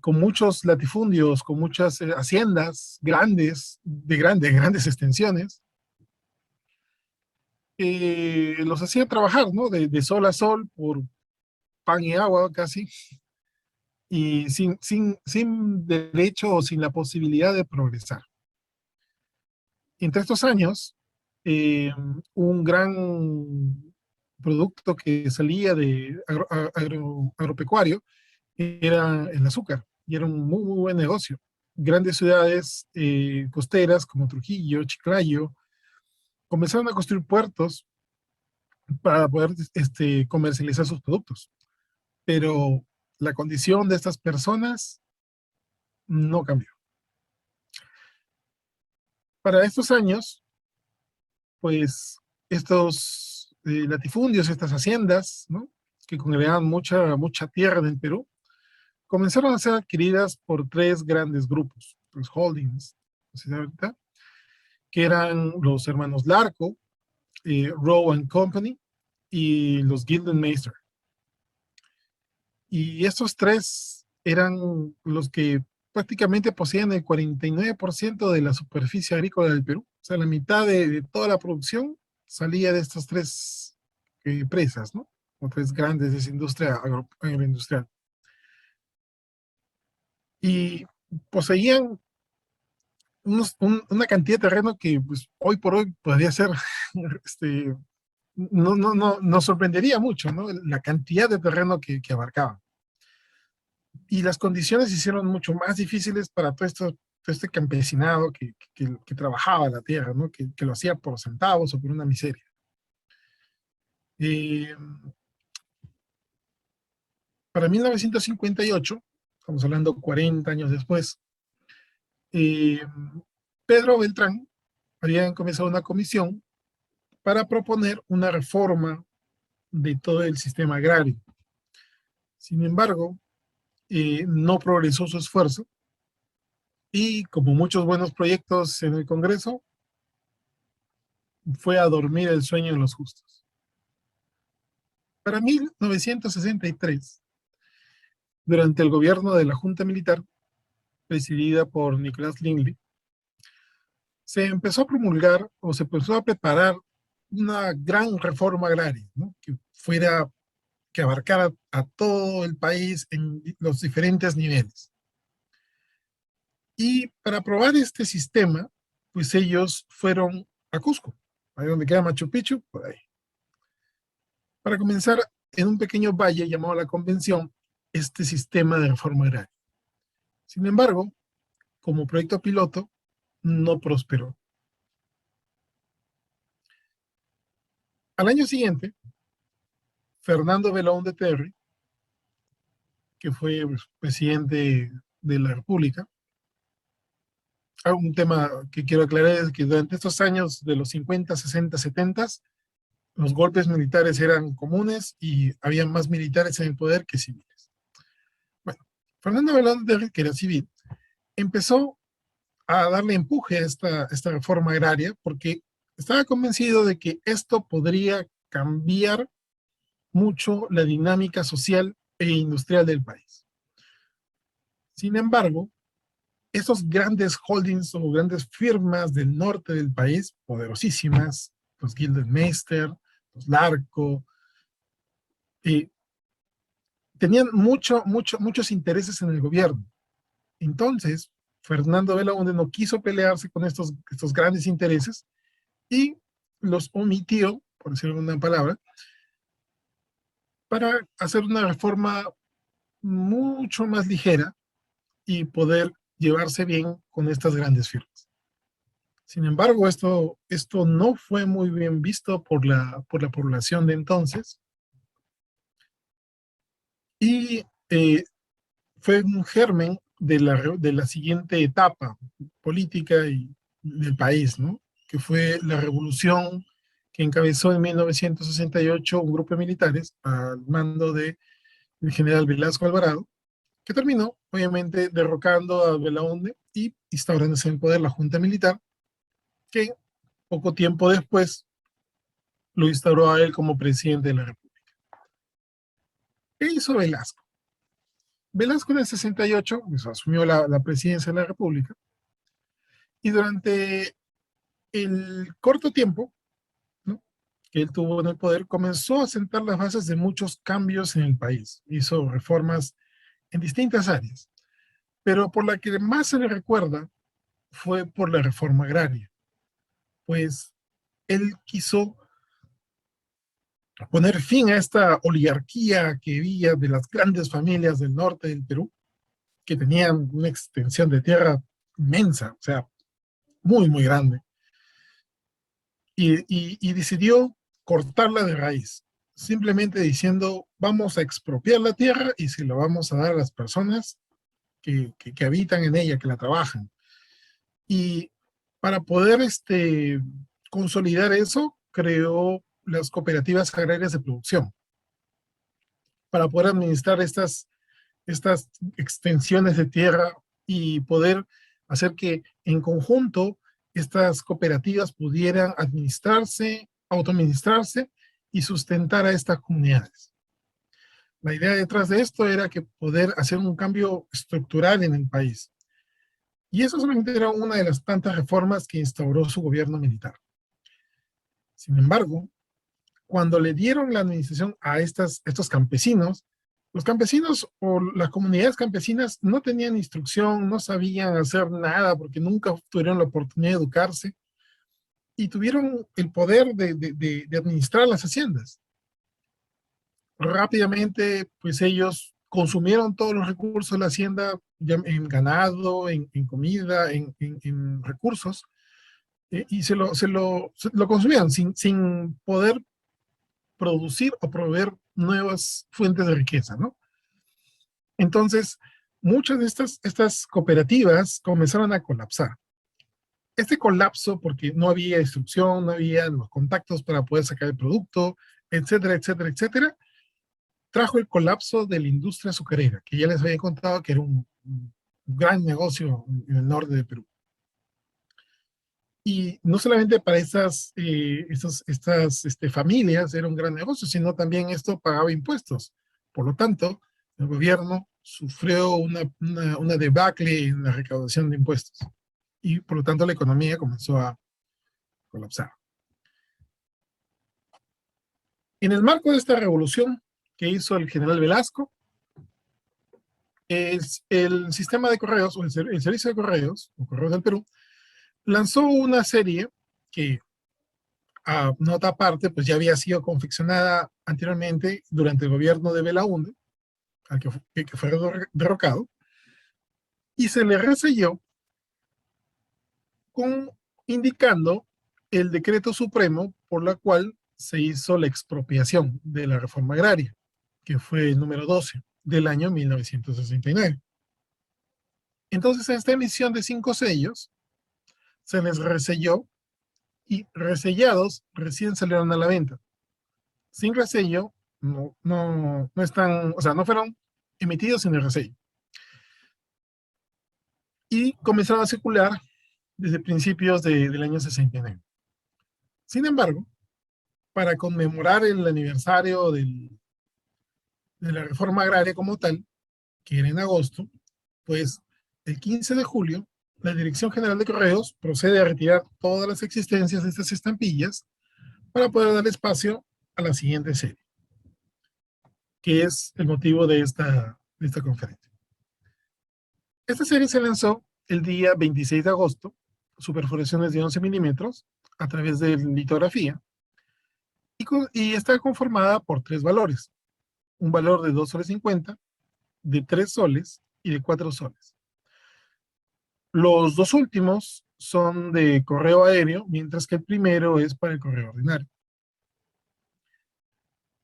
A: con muchos latifundios, con muchas haciendas grandes, de grandes extensiones. Los hacían trabajar, ¿no? De sol a sol, por pan y agua casi, y sin derecho o sin la posibilidad de progresar. Entre estos años, un gran producto que salía de agropecuario era el azúcar, y era un muy, muy buen negocio. Grandes ciudades costeras como Trujillo, Chiclayo, comenzaron a construir puertos para poder comercializar sus productos. Pero la condición de estas personas no cambió. Para estos años, pues estos latifundios, estas haciendas, ¿no? Que congregaban mucha tierra en el Perú, comenzaron a ser adquiridas por tres grandes grupos, los holdings, ahorita, que eran los hermanos Larco, Rowe and Company y los Gildenmeister. Y estos tres eran los que prácticamente poseían el 49% de la superficie agrícola del Perú. O sea, la mitad de toda la producción salía de estas tres presas, ¿no? O tres grandes de esa industria agroindustrial. Y poseían una cantidad de terreno que pues, hoy por hoy podría ser, nos sorprendería mucho, ¿no? La cantidad de terreno que abarcaban. Y las condiciones se hicieron mucho más difíciles para todo este campesinado que trabajaba la tierra, ¿no? Que lo hacía por centavos o por una miseria. Para 1958, estamos hablando 40 años después, Pedro Beltrán había comenzado una comisión para proponer una reforma de todo el sistema agrario. Sin embargo, no progresó su esfuerzo y, como muchos buenos proyectos en el Congreso, fue a dormir el sueño de los justos. Para 1963, durante el gobierno de la Junta Militar, presidida por Nicolás Lindley, se empezó a promulgar o se empezó a preparar una gran reforma agraria, ¿no? Que abarcara a todo el país en los diferentes niveles. Y para aprobar este sistema, pues ellos fueron a Cusco, ahí donde queda Machu Picchu, por ahí. Para comenzar en un pequeño valle llamado La Convención este sistema de reforma agraria. Sin embargo, como proyecto piloto, no prosperó. Al año siguiente, Fernando Belaúnde Terry, que fue presidente de la República, un tema que quiero aclarar es que durante estos años de los 50, 60, 70, los golpes militares eran comunes y había más militares en el poder que civiles. Bueno, Fernando Belaúnde Terry, que era civil, empezó a darle empuje a esta reforma agraria porque estaba convencido de que esto podría cambiar mucho la dinámica social e industrial del país. Sin embargo, esos grandes holdings o grandes firmas del norte del país, poderosísimas, los Gildenmeister, los Larco, tenían muchos intereses en el gobierno. Entonces, Fernando Belaúnde no quiso pelearse con estos grandes intereses y los omitió, por decirlo una palabra, para hacer una reforma mucho más ligera y poder llevarse bien con estas grandes firmas. Sin embargo, esto no fue muy bien visto por la población de entonces y fue un germen de la siguiente etapa política del país, ¿no? Que fue la revolución que encabezó en 1968 un grupo de militares al mando del general Velasco Alvarado, que terminó, obviamente, derrocando a Belaúnde y instaurándose en el poder la Junta Militar, que poco tiempo después lo instauró a él como presidente de la República. ¿Qué hizo Velasco? Velasco en el 68 pues, asumió la presidencia de la República y durante el corto tiempo, ¿no?, que él tuvo en el poder, comenzó a sentar las bases de muchos cambios en el país. Hizo reformas en distintas áreas, pero por la que más se le recuerda fue por la reforma agraria, pues él quiso poner fin a esta oligarquía que había de las grandes familias del norte del Perú, que tenían una extensión de tierra inmensa, o sea, muy grande, y decidió cortarla de raíz, simplemente diciendo, vamos a expropiar la tierra y se la vamos a dar a las personas que habitan en ella, que la trabajan. Y para poder consolidar eso, creó las cooperativas agrarias de producción, para poder administrar estas extensiones de tierra y poder hacer que en conjunto estas cooperativas pudieran administrarse, autoadministrarse y sustentar a estas comunidades. La idea detrás de esto era que poder hacer un cambio estructural en el país. Y eso solamente era una de las tantas reformas que instauró su gobierno militar. Sin embargo, cuando le dieron la administración a estos campesinos, los campesinos o las comunidades campesinas no tenían instrucción, no sabían hacer nada porque nunca tuvieron la oportunidad de educarse y tuvieron el poder de administrar las haciendas. Rápidamente, pues ellos consumieron todos los recursos de la hacienda en ganado, en comida, en recursos, y se lo consumían sin poder producir o proveer nuevas fuentes de riqueza, ¿no? Entonces, muchas de estas cooperativas comenzaron a colapsar. Este colapso, porque no había instrucción, no había los contactos para poder sacar el producto, etcétera, etcétera, etcétera, trajo el colapso de la industria azucarera, que ya les había contado que era un gran negocio en el norte de Perú. Y no solamente para estas familias era un gran negocio, sino también esto pagaba impuestos. Por lo tanto, el gobierno sufrió una debacle en la recaudación de impuestos. Y por lo tanto la economía comenzó a colapsar. En el marco de esta revolución que hizo el general Velasco, el sistema de correos, o el servicio de correos, o Correos del Perú, lanzó una serie que nota aparte, pues ya había sido confeccionada anteriormente durante el gobierno de Belaúnde, al que fue derrocado, y se le reselló indicando el decreto supremo por la cual se hizo la expropiación de la reforma agraria, que fue el número 12 del año 1969. Entonces, a esta emisión de 5 sellos se les reselló y resellados recién salieron a la venta. Sin resello, no están, o sea, no fueron emitidos sin el resello. Y comenzaron a circular desde principios del año 69. Sin embargo, para conmemorar el aniversario de la reforma agraria como tal, que era en agosto, pues el 15 de julio, la Dirección General de Correos procede a retirar todas las existencias de estas estampillas para poder dar espacio a la siguiente serie, que es el motivo de esta conferencia. Esta serie se lanzó el día 26 de agosto, su perforación es de 11 milímetros, a través de litografía, y está conformada por 3 valores. Un valor de 2,50 soles, de 3 soles y de 4 soles. Los dos últimos son de correo aéreo, mientras que el primero es para el correo ordinario.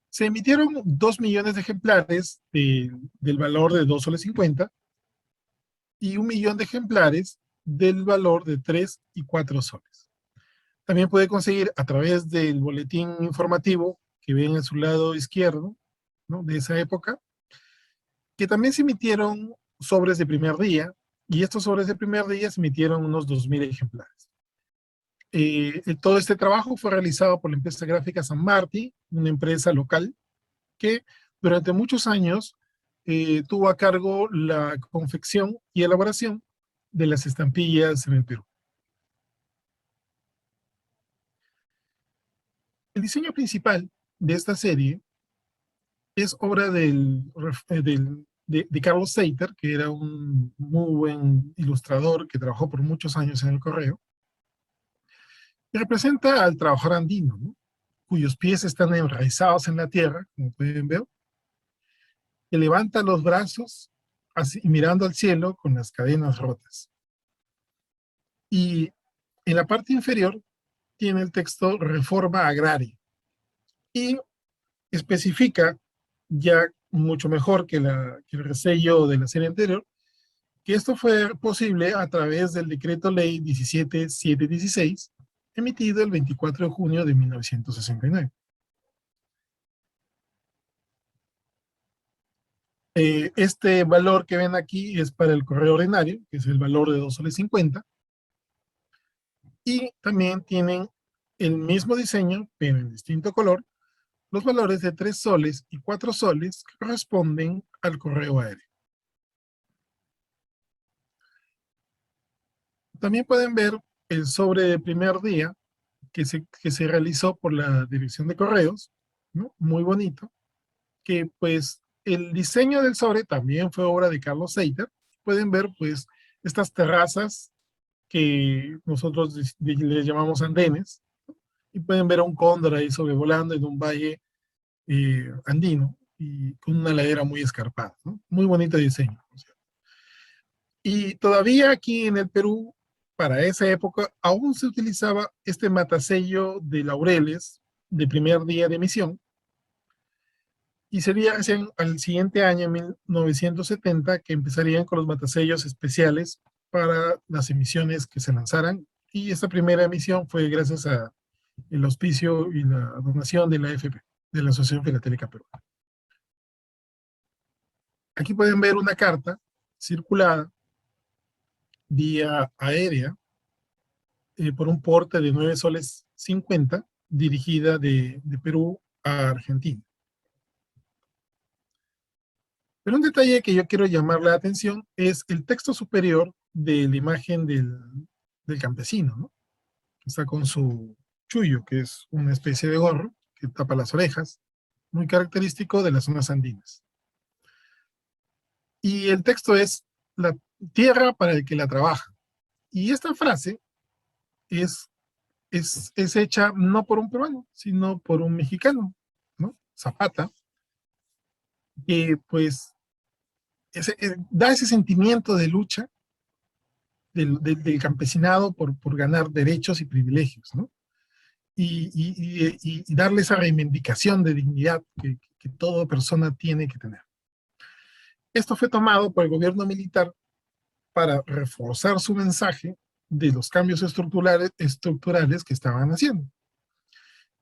A: Se emitieron 2 millones de ejemplares del valor de 2,50 soles y 1 millón de ejemplares del valor de 3 y 4 soles. También puede conseguir a través del boletín informativo que ven en su lado izquierdo, ¿no?, de esa época, que también se emitieron sobres de primer día, y estos sobres de primer día se emitieron unos 2,000 ejemplares. Todo este trabajo fue realizado por la empresa gráfica San Martín, una empresa local que durante muchos años tuvo a cargo la confección y elaboración de las estampillas en el Perú. El diseño principal de esta serie es obra de Carlos Seiter, que era un muy buen ilustrador que trabajó por muchos años en el correo, y representa al trabajador andino, ¿no?, cuyos pies están enraizados en la tierra, como pueden ver, que levanta los brazos así, mirando al cielo con las cadenas rotas. Y en la parte inferior tiene el texto Reforma Agraria, y especifica ya mucho mejor que el resello de la serie anterior, que esto fue posible a través del decreto ley 17716, emitido el 24 de junio de 1969. Este valor que ven aquí es para el correo ordinario, que es el valor de 2,50 soles, y también tienen el mismo diseño, pero en distinto color, los valores de 3 soles y 4 soles que corresponden al correo aéreo. También pueden ver el sobre de primer día que se realizó por la Dirección de Correos, ¿no?, muy bonito, que pues el diseño del sobre también fue obra de Carlos Seiter. Pueden ver pues estas terrazas que nosotros les llamamos andenes, y pueden ver a un cóndor ahí sobrevolando en un valle andino y con una ladera muy escarpada, ¿no? Muy bonito diseño. Y todavía aquí en el Perú, para esa época, aún se utilizaba este matasello de laureles de primer día de emisión, y sería recién al siguiente año, en 1970, que empezarían con los matasellos especiales para las emisiones que se lanzaran, y esta primera emisión fue gracias a el auspicio y la donación de la AFP, de la Asociación Filatélica Peruana. Aquí pueden ver una carta circulada vía aérea por un porte de 9 soles 50, dirigida de Perú a Argentina. Pero un detalle que yo quiero llamar la atención es el texto superior de la imagen del campesino, ¿no? Está con su chullo, que es una especie de gorro que tapa las orejas, muy característico de las zonas andinas. Y el texto es: la tierra para el que la trabaja. Y esta frase es es hecha no por un peruano, sino por un mexicano, ¿no? Zapata, que pues da ese sentimiento de lucha del campesinado por ganar derechos y privilegios, ¿no? Y darle esa reivindicación de dignidad que toda persona tiene que tener. Esto fue tomado por el gobierno militar para reforzar su mensaje de los cambios estructurales que estaban haciendo.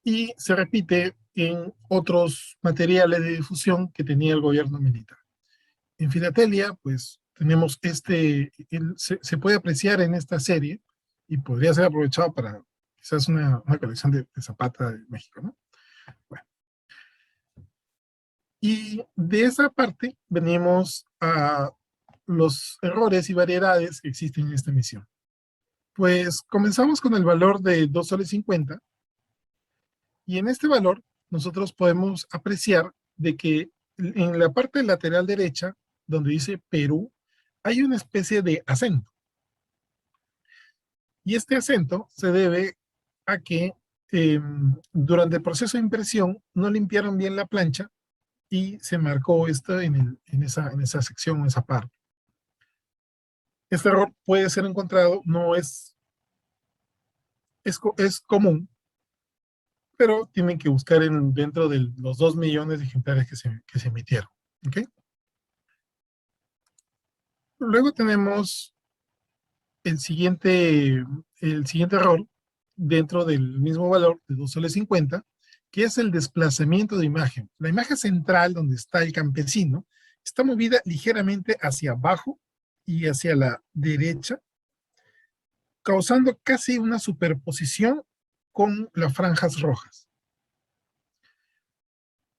A: Y se repite en otros materiales de difusión que tenía el gobierno militar. En Filatelia, pues tenemos se puede apreciar en esta serie, y podría ser aprovechado para quizás una colección de Zapata de México, ¿no? Bueno. Y de esa parte venimos a los errores y variedades que existen en esta emisión. Pues comenzamos con el valor de 2,50 soles, y en este valor nosotros podemos apreciar de que en la parte lateral derecha, donde dice Perú, hay una especie de acento. Y este acento se debe a que durante el proceso de impresión no limpiaron bien la plancha y se marcó esto en esa sección, en esa parte. Este error puede ser encontrado, no es común, pero tienen que buscar dentro de los 2 millones de ejemplares que se emitieron. ¿Okay? Luego tenemos el siguiente error dentro del mismo valor de 2,50 soles, que es el desplazamiento de imagen. La imagen central, donde está el campesino, está movida ligeramente hacia abajo y hacia la derecha, causando casi una superposición con las franjas rojas.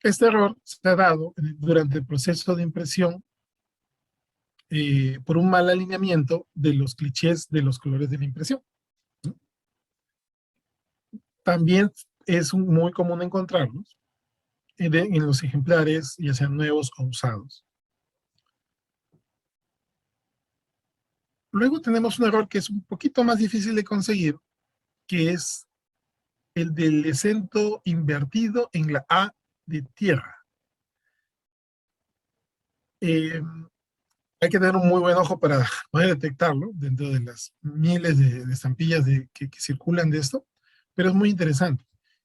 A: Este error se ha dado durante el proceso de impresión por un mal alineamiento de los clichés de los colores de la impresión. También es muy común encontrarlos en los ejemplares, ya sean nuevos o usados. Luego tenemos un error que es un poquito más difícil de conseguir, que es el del acento invertido en la A de tierra. Hay que tener un muy buen ojo para poder detectarlo dentro de las miles de estampillas que circulan de esto, pero es muy interesante.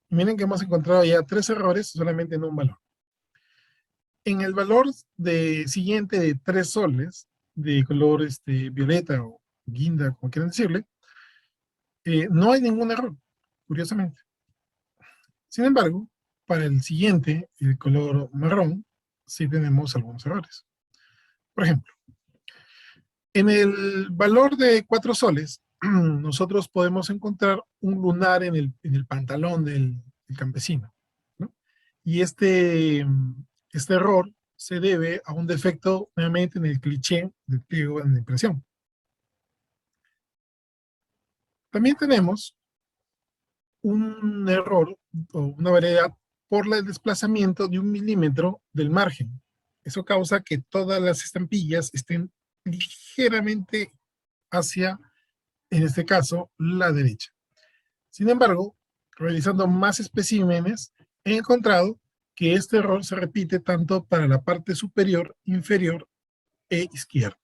A: Y miren que hemos encontrado ya 3 errores solamente en un valor. En el valor siguiente de 3 soles, de color violeta o guinda, como quieran decirle, no hay ningún error, curiosamente. Sin embargo, para el siguiente, el color marrón, sí tenemos algunos errores. Por ejemplo, en el valor de 4 soles, nosotros podemos encontrar un lunar en el pantalón del campesino, ¿no? Y este error se debe a un defecto nuevamente en el cliché del pliego en la impresión. También tenemos un error o una variedad por el desplazamiento de 1 milímetro del margen. Eso causa que todas las estampillas estén ligeramente hacia, en este caso, la derecha. Sin embargo, realizando más especímenes, he encontrado que este error se repite tanto para la parte superior, inferior e izquierda.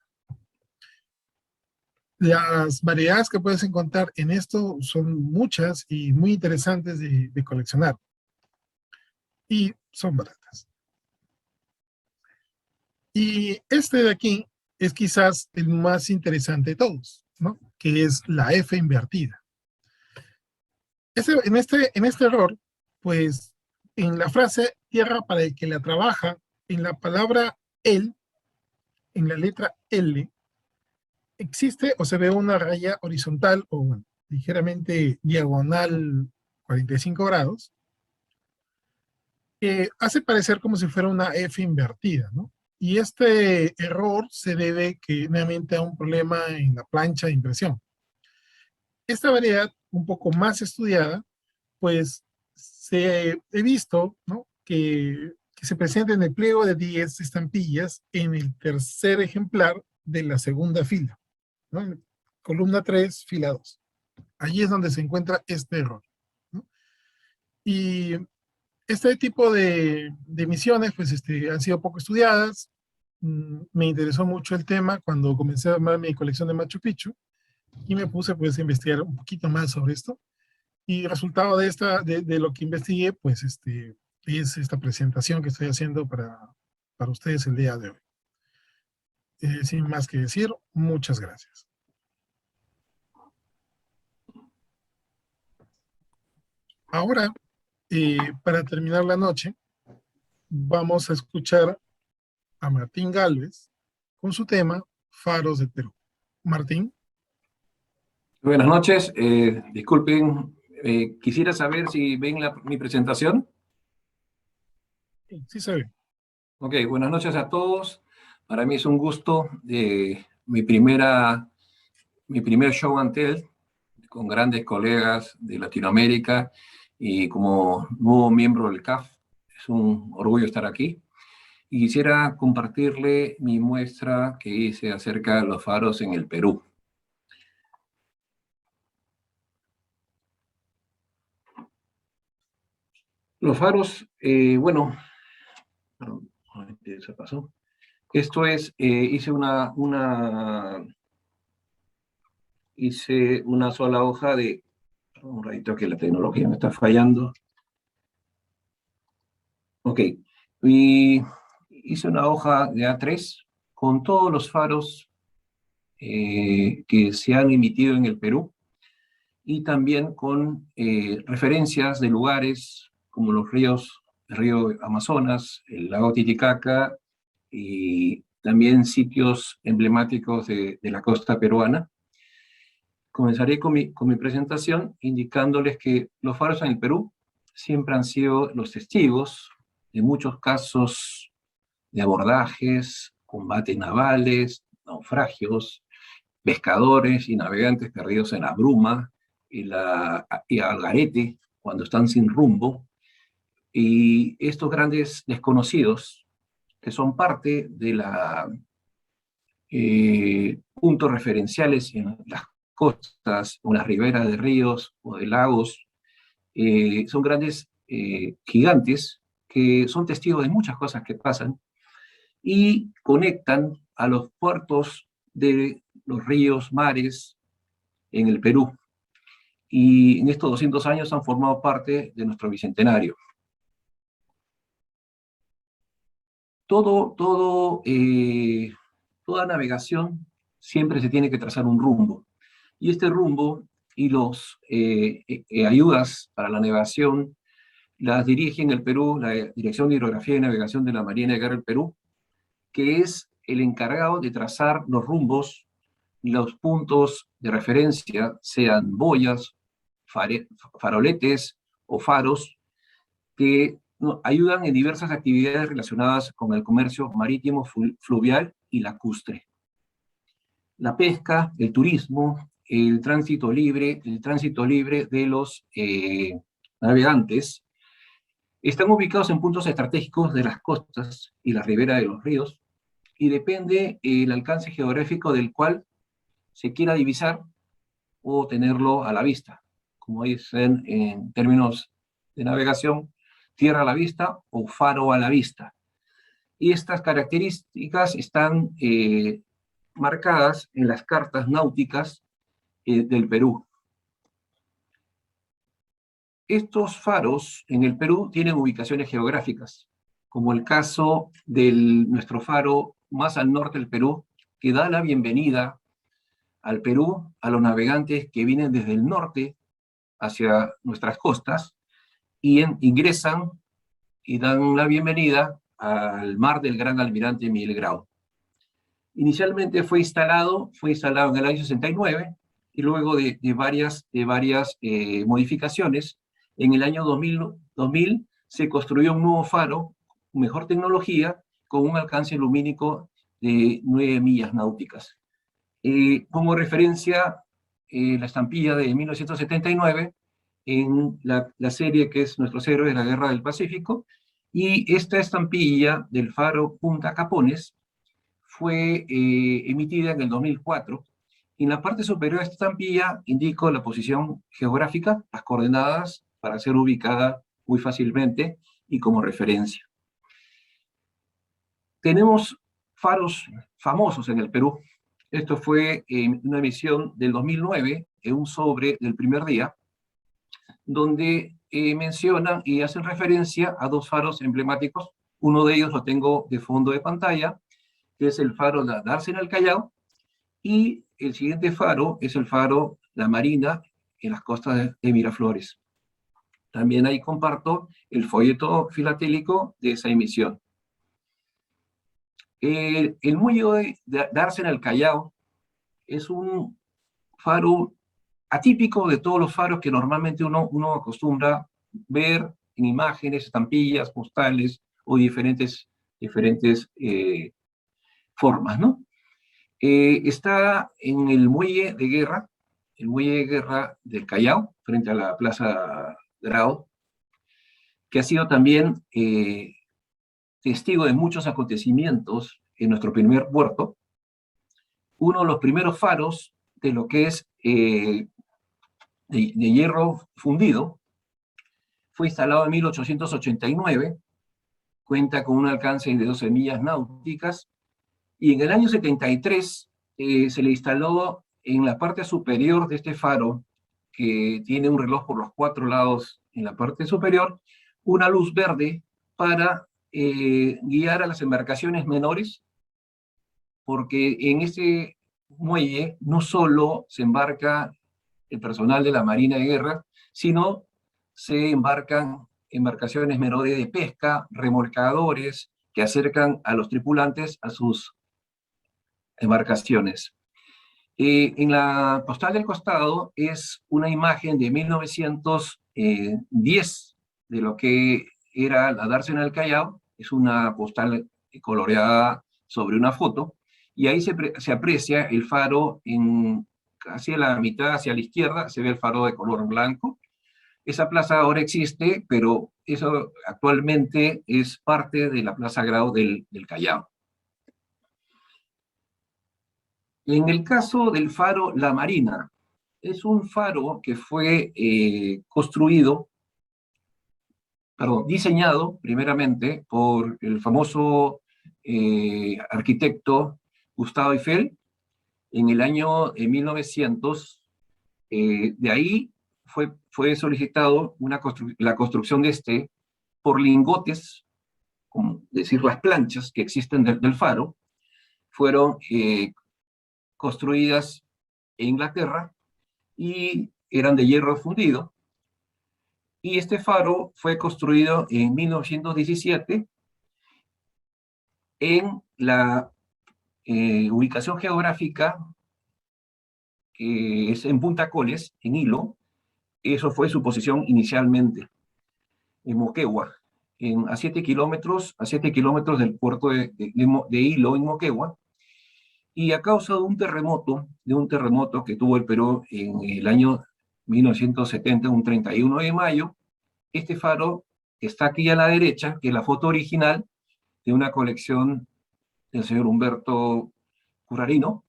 A: Las variedades que puedes encontrar en esto son muchas y muy interesantes de coleccionar. Y son baratas. Y este de aquí es quizás el más interesante de todos, ¿no? Que es la F invertida. En este error, pues, en la frase tierra para el que la trabaja, en la palabra el, en la letra L, existe o se ve una raya horizontal o bueno, ligeramente diagonal 45 grados, que hace parecer como si fuera una F invertida, ¿no? Y este error se debe nuevamente a un problema en la plancha de impresión. Esta variedad, un poco más estudiada, pues he visto, ¿no? que se presenta en el pliego de 10 estampillas en el tercer ejemplar de la segunda fila, ¿no? Columna 3, fila 2. Allí es donde se encuentra este error, ¿no? Y este tipo de misiones, pues, han sido poco estudiadas. Me interesó mucho el tema cuando comencé a armar mi colección de Machu Picchu y me puse, pues, a investigar un poquito más sobre esto. Y resultado de lo que investigué, pues, es esta presentación que estoy haciendo para ustedes el día de hoy. Sin más que decir, muchas gracias. Ahora, para terminar la noche, vamos a escuchar a Martín Gálvez con su tema Faros del Perú. Martín.
D: Buenas noches, disculpen, quisiera saber si ven mi presentación.
A: Sí se ve.
D: Ok, buenas noches a todos. Para mí es un gusto mi primer show and tell con grandes colegas de Latinoamérica y como nuevo miembro del CAF. Es un orgullo estar aquí. Y quisiera compartirle mi muestra que hice acerca de los faros en el Perú. Los faros, bueno, perdón, se pasó. Esto es, hice una sola hoja de, un ratito que la tecnología me está fallando. Ok, y hice una hoja de A3 con todos los faros que se han emitido en el Perú y también con referencias de lugares como los ríos, el río Amazonas, el lago Titicaca y también sitios emblemáticos de la costa peruana. Comenzaré con mi presentación indicándoles que los faros en el Perú siempre han sido los testigos de muchos casos de abordajes, combates navales, naufragios, pescadores y navegantes perdidos en la bruma y al garete cuando están sin rumbo. Y estos grandes desconocidos, que son parte de puntos referenciales en las costas o las riberas de ríos o de lagos, son grandes gigantes que son testigos de muchas cosas que pasan y conectan a los puertos de los ríos, mares en el Perú. Y en estos 200 años han formado parte de nuestro bicentenario. Toda navegación siempre se tiene que trazar un rumbo. Y este rumbo y los ayudas para la navegación las dirige en el Perú la Dirección de Hidrografía y Navegación de la Marina de Guerra del Perú, que es el encargado de trazar los rumbos y los puntos de referencia, sean boyas, faroletes o faros, que ayudan en diversas actividades relacionadas con el comercio marítimo, fluvial y lacustre. La pesca, el turismo, el tránsito libre de los navegantes, están ubicados en puntos estratégicos de las costas y la ribera de los ríos, y depende el alcance geográfico del cual se quiera divisar o tenerlo a la vista, como dicen en términos de navegación, tierra a la vista o faro a la vista. Y estas características están marcadas en las cartas náuticas del Perú. Estos faros en el Perú tienen ubicaciones geográficas, como el caso de nuestro faro más al norte del Perú, que da la bienvenida al Perú a los navegantes que vienen desde el norte hacia nuestras costas y ingresan y dan la bienvenida al mar del Gran Almirante Miguel Grau. Inicialmente fue instalado en el año 69 y luego de varias modificaciones, en el año 2000 se construyó un nuevo faro, mejor tecnología, con un alcance lumínico de 9 millas náuticas. Como referencia la estampilla de 1979 en la serie que es Nuestros Héroes de la Guerra del Pacífico, y esta estampilla del faro Punta Capones fue emitida en el 2004 En la parte superior de esta estampilla indico la posición geográfica, las coordenadas para ser ubicada muy fácilmente y como referencia. Tenemos faros famosos en el Perú. Esto fue en una emisión del 2009, en un sobre del primer día, donde mencionan y hacen referencia a dos faros emblemáticos. Uno de ellos lo tengo de fondo de pantalla, que es el faro La Dársena al Callao, y el siguiente faro es el faro La Marina, en las costas de Miraflores. También ahí comparto el folleto filatélico de esa emisión. El muelle de Dársena al Callao es un faro atípico de todos los faros que normalmente uno acostumbra ver en imágenes, estampillas, postales o diferentes formas, ¿no? Está en el muelle de guerra del Callao, frente a la Plaza Grau, que ha sido también testigo de muchos acontecimientos en nuestro primer puerto. Uno de los primeros faros de lo que es de hierro fundido fue instalado en 1889, cuenta con un alcance de 12 millas náuticas, y en el año 73 se le instaló en la parte superior de este faro, que tiene un reloj por los 4 lados en la parte superior, una luz verde para guiar a las embarcaciones menores, porque en ese muelle no solo se embarca el personal de la Marina de Guerra, sino se embarcan embarcaciones menores de pesca, remolcadores, que acercan a los tripulantes a sus embarcaciones. En la postal del costado es una imagen de 1910 de lo que era la Dársena al Callao. Es una postal coloreada sobre una foto, y ahí se aprecia el faro hacia la mitad, hacia la izquierda, se ve el faro de color blanco. Esa plaza ahora existe, pero eso actualmente es parte de la Plaza Grau del Callao. En el caso del faro La Marina, es un faro que fue diseñado primeramente por el famoso arquitecto Gustavo Eiffel en el año 1900. De ahí fue solicitado la construcción de este por lingotes, como decir las planchas que existen del faro, fueron construidas en Inglaterra y eran de hierro fundido. Y este faro fue construido en 1917 en la ubicación geográfica que es en Punta Coles, en Hilo. Eso fue su posición inicialmente, en Moquegua, a 7 kilómetros del puerto de Hilo, en Moquegua. Y a causa de un terremoto que tuvo el Perú en el año 1970, un 31 de mayo, este faro está aquí a la derecha, que es la foto original de una colección del señor Humberto Currarino.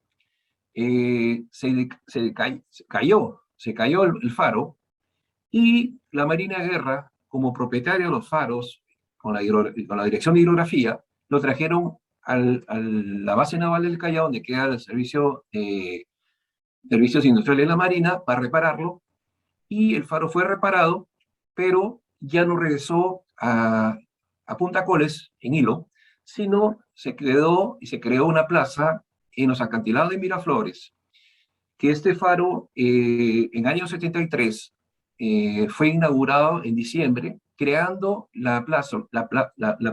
D: Se cayó el faro, y la Marina de Guerra, como propietario de los faros, con la Dirección de Hidrografía, lo trajeron a la base naval del Callao, donde queda el servicios industriales de la Marina, para repararlo, y el faro fue reparado, pero ya no regresó a Punta Coles, en Hilo, sino se quedó y se creó una plaza en los acantilados de Miraflores, que este faro en año 73 fue inaugurado en diciembre, creando la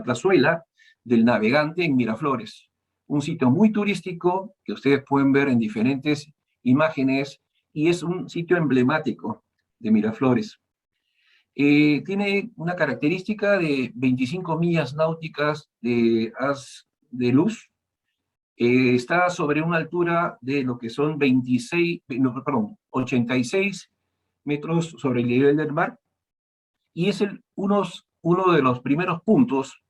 D: plazuela del navegante en Miraflores, un sitio muy turístico que ustedes pueden ver en diferentes imágenes, y es un sitio emblemático de Miraflores. Tiene una característica de 25 millas náuticas de haz de luz. Está sobre una altura de lo que son 86 metros sobre el nivel del mar, y es uno de los primeros puntos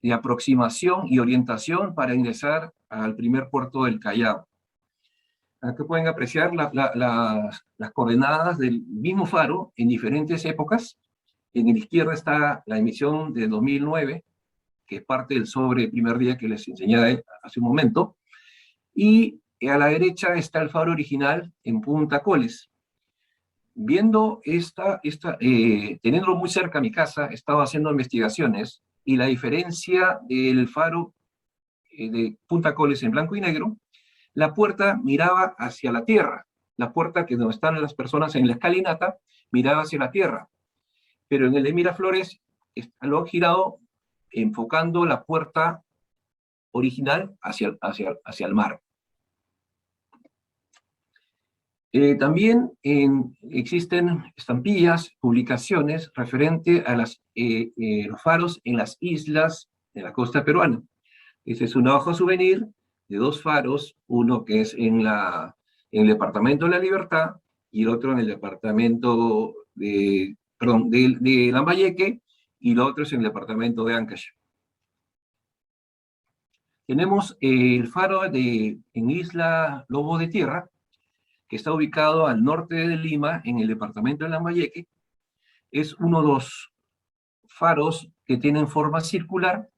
D: de aproximación y orientación para ingresar al primer puerto del Callao. Aquí pueden apreciar las coordenadas del mismo faro en diferentes épocas. En la izquierda está la emisión de 2009, que es parte del sobre primer día que les enseñé hace un momento. Y a la derecha está el faro original en Punta Coles. Viendo teniéndolo muy cerca a mi casa, estaba haciendo investigaciones, y la diferencia del faro de Punta Coles en blanco y negro, la puerta miraba hacia la tierra. La puerta que donde están las personas en la escalinata miraba hacia la tierra. Pero en el de Miraflores lo han girado enfocando la puerta original hacia el mar. También existen estampillas, publicaciones referente a los faros en las islas de la costa peruana. Esta es una hoja souvenir de 2 faros, uno que es en el departamento de La Libertad y el otro en el departamento de Lambayeque, y el otro es en el departamento de Ancash. Tenemos el faro en Isla Lobo de Tierra, que está ubicado al norte de Lima, en el departamento de Lambayeque. Es uno de los faros que tienen forma circular,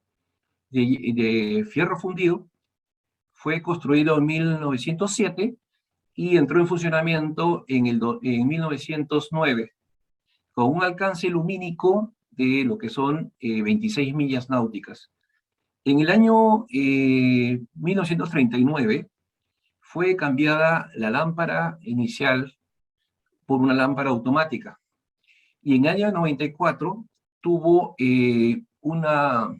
D: de fierro fundido. Fue construido en 1907 y entró en funcionamiento en 1909, con un alcance lumínico de lo que son 26 millas náuticas. En el año 1939 fue cambiada la lámpara inicial por una lámpara automática, y en el año 94 tuvo una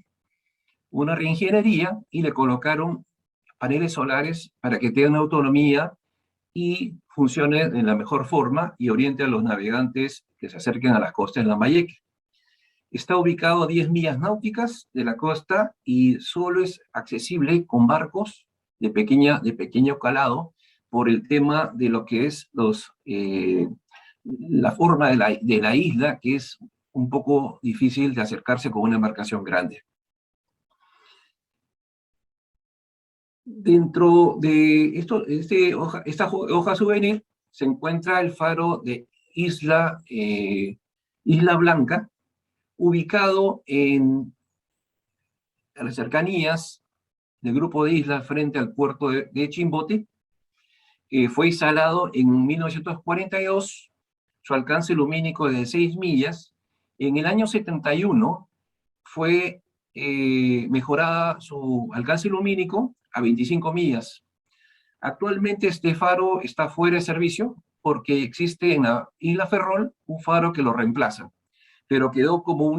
D: reingeniería y le colocaron paneles solares para que tengan autonomía y funcione de la mejor forma y oriente a los navegantes que se acerquen a las costas de Lambayeque. Está ubicado a 10 millas náuticas de la costa y solo es accesible con barcos de pequeño calado, por el tema de lo que es la forma de la isla, que es un poco difícil de acercarse con una embarcación grande. Dentro de esta hoja souvenir se encuentra el faro de Isla Blanca, ubicado en las cercanías del grupo de islas frente al puerto de Chimbote. Fue instalado en 1942, su alcance lumínico es de 6 millas. En el año 71 fue mejorada su alcance lumínico a 25 millas. Actualmente este faro está fuera de servicio porque existe en la isla Ferrol un faro que lo reemplaza, pero quedó como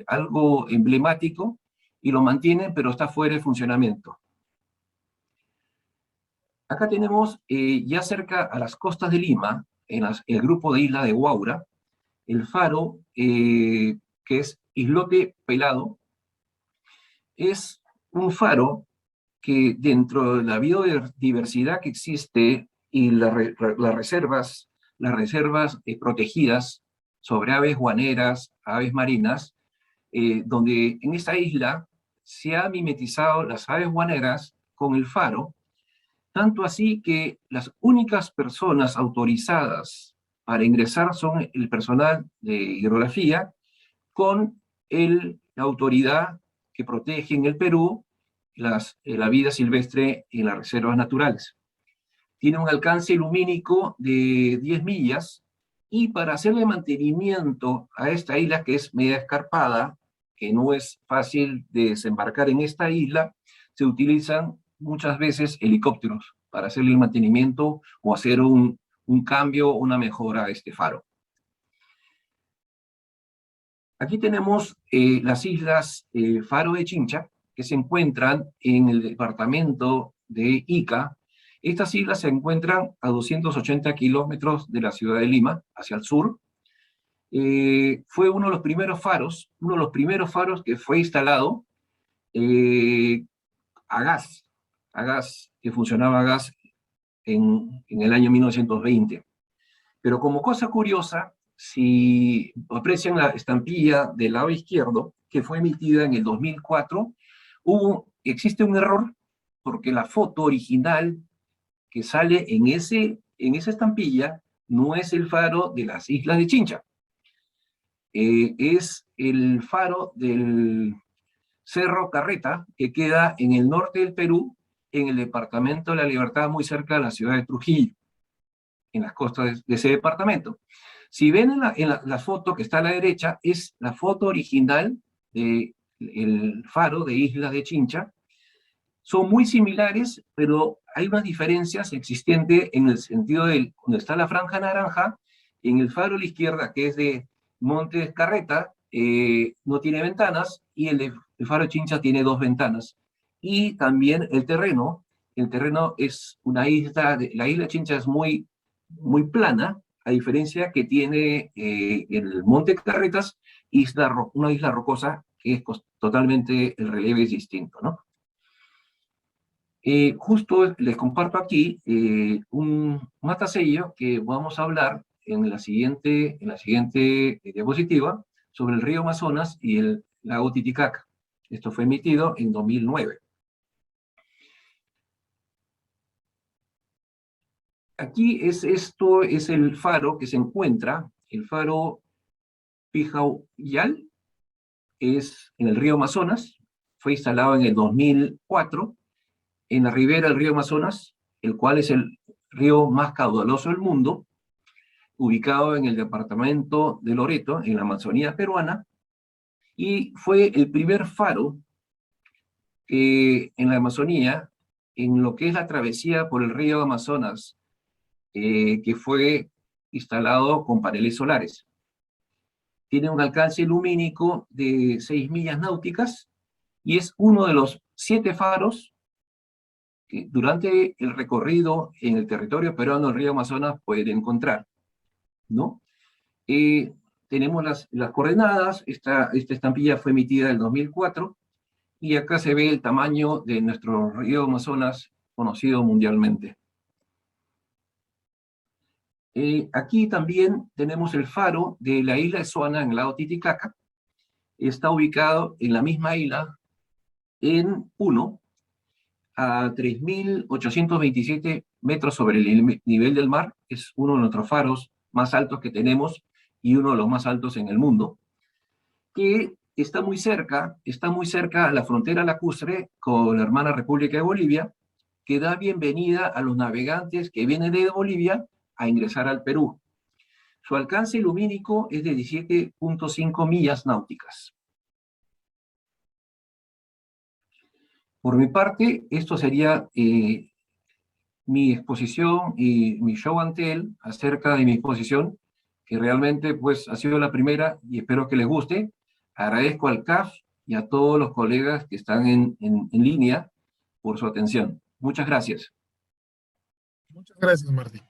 D: algo emblemático, y lo mantienen, pero está fuera de funcionamiento. Acá tenemos, ya cerca a las costas de Lima, en el grupo de isla de Huaura, el faro que es Islote Pelado. Es un faro que, dentro de la biodiversidad que existe y las reservas protegidas sobre aves guaneras, aves marinas, donde en esta isla se han mimetizado las aves guaneras con el faro, tanto así que las únicas personas autorizadas para ingresar son el personal de hidrografía, con la autoridad que protege en el Perú la vida silvestre en las reservas naturales. Tiene un alcance lumínico de 10 millas, y para hacerle mantenimiento a esta isla, que es media escarpada, que no es fácil de desembarcar en esta isla, se utilizan muchas veces helicópteros para hacerle el mantenimiento o hacer un cambio, una mejora a este faro. Aquí tenemos las islas Faro de Chincha, que se encuentran en el departamento de Ica. Estas islas se encuentran a 280 kilómetros de la ciudad de Lima, hacia el sur. Fue uno de los primeros faros que fue instalado a gas, que funcionaba a gas en el año 1920. Pero como cosa curiosa, si aprecian la estampilla del lado izquierdo, que fue emitida en el 2004, existe un error porque la foto original que sale en esa estampilla no es el faro de las Islas de Chincha. Es el faro del Cerro Carreta, que queda en el norte del Perú, en el departamento de La Libertad, muy cerca de la ciudad de Trujillo, en las costas de ese departamento. Si ven en la foto que está a la derecha, es la foto original del faro de Islas de Chincha. Son muy similares, pero hay unas diferencias existentes en el sentido de donde está la franja naranja, en el faro a la izquierda, que es de Montes Carreta, no tiene ventanas, y el faro de Chincha tiene 2 ventanas. Y también el terreno es una isla, la isla de Chincha es muy plana, a diferencia que tiene el Monte Carretas, una isla rocosa, que es totalmente, el relieve es distinto, ¿no? Justo les comparto aquí un matasello que vamos a hablar en la siguiente diapositiva sobre el río Amazonas y el lago Titicaca. Esto fue emitido en 2009. Aquí esto es el faro que se encuentra, el faro Pijauyal, es en el río Amazonas, fue instalado en el 2004, en la ribera del río Amazonas, el cual es el río más caudaloso del mundo, ubicado en el departamento de Loreto, en la Amazonía peruana, y fue el primer faro en la Amazonía, en lo que es la travesía por el río Amazonas, que fue instalado con paneles solares. Tiene un alcance lumínico de 6 millas náuticas, y es uno de los 7 faros que durante el recorrido en el territorio peruano del río Amazonas pueden encontrar, ¿no? Tenemos las coordenadas. Esta estampilla fue emitida en el 2004, y acá se ve el tamaño de nuestro río Amazonas, conocido mundialmente. Aquí también tenemos el faro de la isla de Soana, en el lago Titicaca. Está ubicado en la misma isla, en Puno, a 3.827 metros sobre el nivel del mar. Es uno de nuestros faros más altos que tenemos, y uno de los más altos en el mundo, que está muy cerca a la frontera lacustre con la hermana República de Bolivia, que da bienvenida a los navegantes que vienen de Bolivia a ingresar al Perú. Su alcance lumínico es de 17.5 millas náuticas. Por mi parte, esto sería mi exposición y mi show and tell acerca de mi exposición, que realmente pues ha sido la primera, y espero que les guste. Agradezco al CAF y a todos los colegas que están en línea por su atención. Muchas gracias.
A: Muchas gracias, Martín.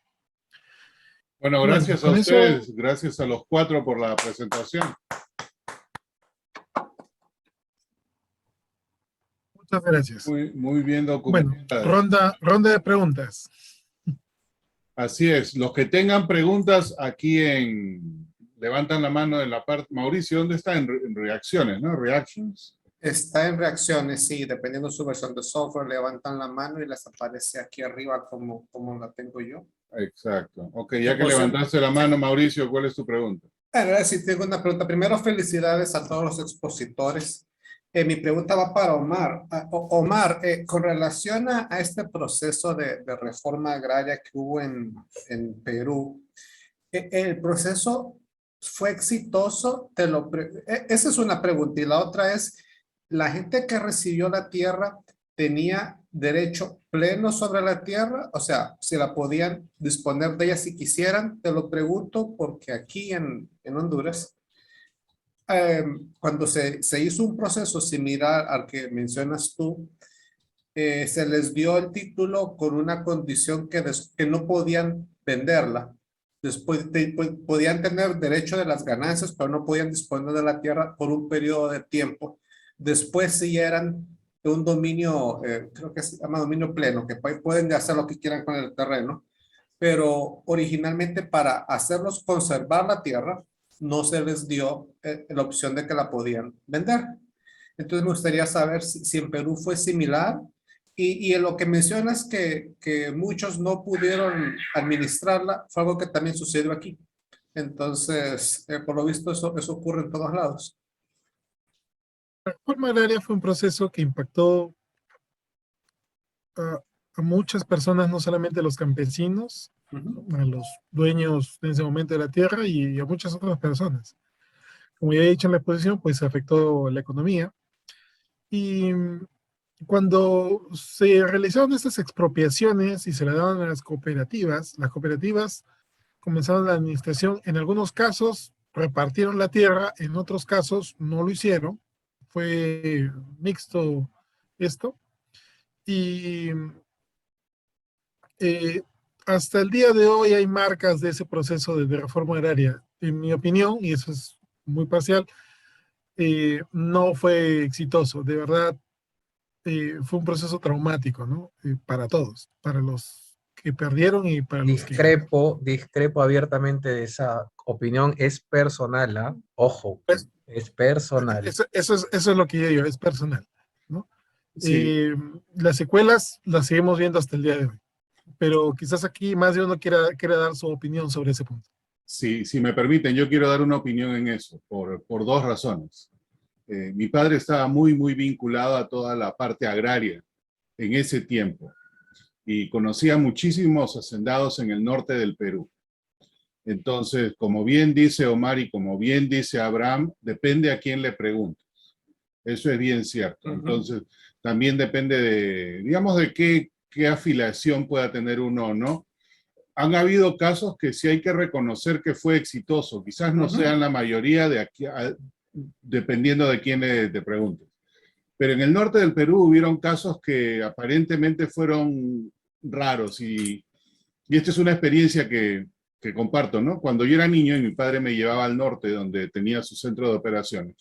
E: Bueno, gracias a ustedes, gracias a los 4 por la presentación.
A: Muchas gracias.
E: Muy bien documentada.
A: Bueno, ronda de preguntas.
E: Así es, los que tengan preguntas aquí levantan la mano en la parte. Mauricio, ¿dónde está? En reacciones, ¿no? Reactions.
F: Está en reacciones, sí, dependiendo de su versión de software, levantan la mano y les aparece aquí arriba como la tengo yo.
E: Exacto. Ok, ya que levantaste la mano, Mauricio, ¿cuál es tu pregunta?
F: Ahora sí tengo una pregunta. Primero, felicidades a todos los expositores. Mi pregunta va para Omar. Omar, con relación a este proceso de reforma agraria que hubo en Perú, ¿el proceso fue exitoso? Esa es una pregunta. Y la otra es, ¿la gente que recibió la tierra tenía derecho pleno sobre la tierra? O sea, si la podían disponer de ella si quisieran. Te lo pregunto porque aquí en Honduras, cuando se hizo un proceso similar al que mencionas tú, se les dio el título con una condición que no podían venderla. Después podían tener derecho de las ganancias, pero no podían disponer de la tierra por un periodo de tiempo. Después sí eran de un dominio, creo que se llama dominio pleno, que pueden hacer lo que quieran con el terreno, pero originalmente para hacerlos conservar la tierra, no se les dio la opción de que la podían vender. Entonces me gustaría saber si en Perú fue similar Y en lo que mencionas que muchos no pudieron administrarla, fue algo que también sucedió aquí. Entonces, por lo visto, eso ocurre en todos lados.
A: La reforma agraria fue un proceso que impactó a muchas personas, no solamente a los campesinos, a los dueños en ese momento de la tierra y a muchas otras personas. Como ya he dicho en la exposición, pues afectó la economía. Y cuando se realizaron estas expropiaciones y se le daban a las cooperativas comenzaron la administración. En algunos casos repartieron la tierra, en otros casos no lo hicieron. Fue mixto esto. Y hasta el día de hoy hay marcas de ese proceso de reforma agraria. En mi opinión, y eso es muy parcial, no fue exitoso. De verdad, fue un proceso traumático, ¿no? Para todos, para los que perdieron y para los que...
G: Discrepo abiertamente de esa opinión, es personal, ¿ah? Ojo,
A: Pues,
G: es personal.
A: eso es lo que yo digo, es personal, ¿no?
E: Sí.
A: Las secuelas las seguimos viendo hasta el día de hoy, pero quizás aquí más de uno quiera dar su opinión sobre ese punto.
E: Sí, si me permiten, yo quiero dar una opinión en eso, por dos razones. Mi padre estaba muy vinculado a toda la parte agraria en ese tiempo y conocía muchísimos hacendados en el norte del Perú. Entonces, como bien dice Omar y como bien dice Abraham, depende a quién le preguntes. Eso es bien cierto. Entonces, también depende de, digamos, de qué afiliación pueda tener uno o no. Han habido casos que sí hay que reconocer que fue exitoso. Quizás no sean la mayoría de aquí, dependiendo de quién te preguntes. Pero en el norte del Perú hubieron casos que aparentemente fueron raros y esta es una experiencia que comparto, ¿no? Cuando yo era niño y mi padre me llevaba al norte donde tenía su centro de operaciones.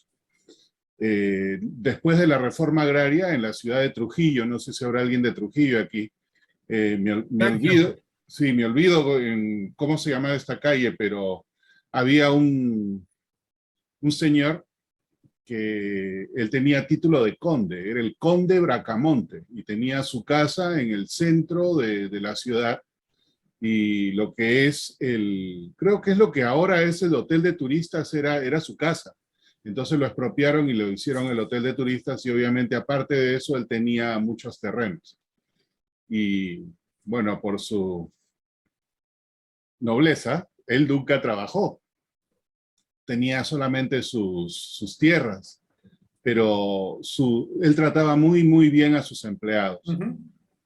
E: Después de la reforma agraria en la ciudad de Trujillo, no sé si habrá alguien de Trujillo aquí, me olvido en cómo se llamaba esta calle, pero había un señor que él tenía título de conde, era el conde Bracamonte, y tenía su casa en el centro de la ciudad, y lo que es creo que es lo que ahora es el hotel de turistas, era su casa. Entonces lo expropiaron y lo hicieron el hotel de turistas, y obviamente aparte de eso él tenía muchos terrenos. Y bueno, por su nobleza, él nunca trabajó. Tenía solamente sus tierras, pero él trataba muy bien a sus empleados.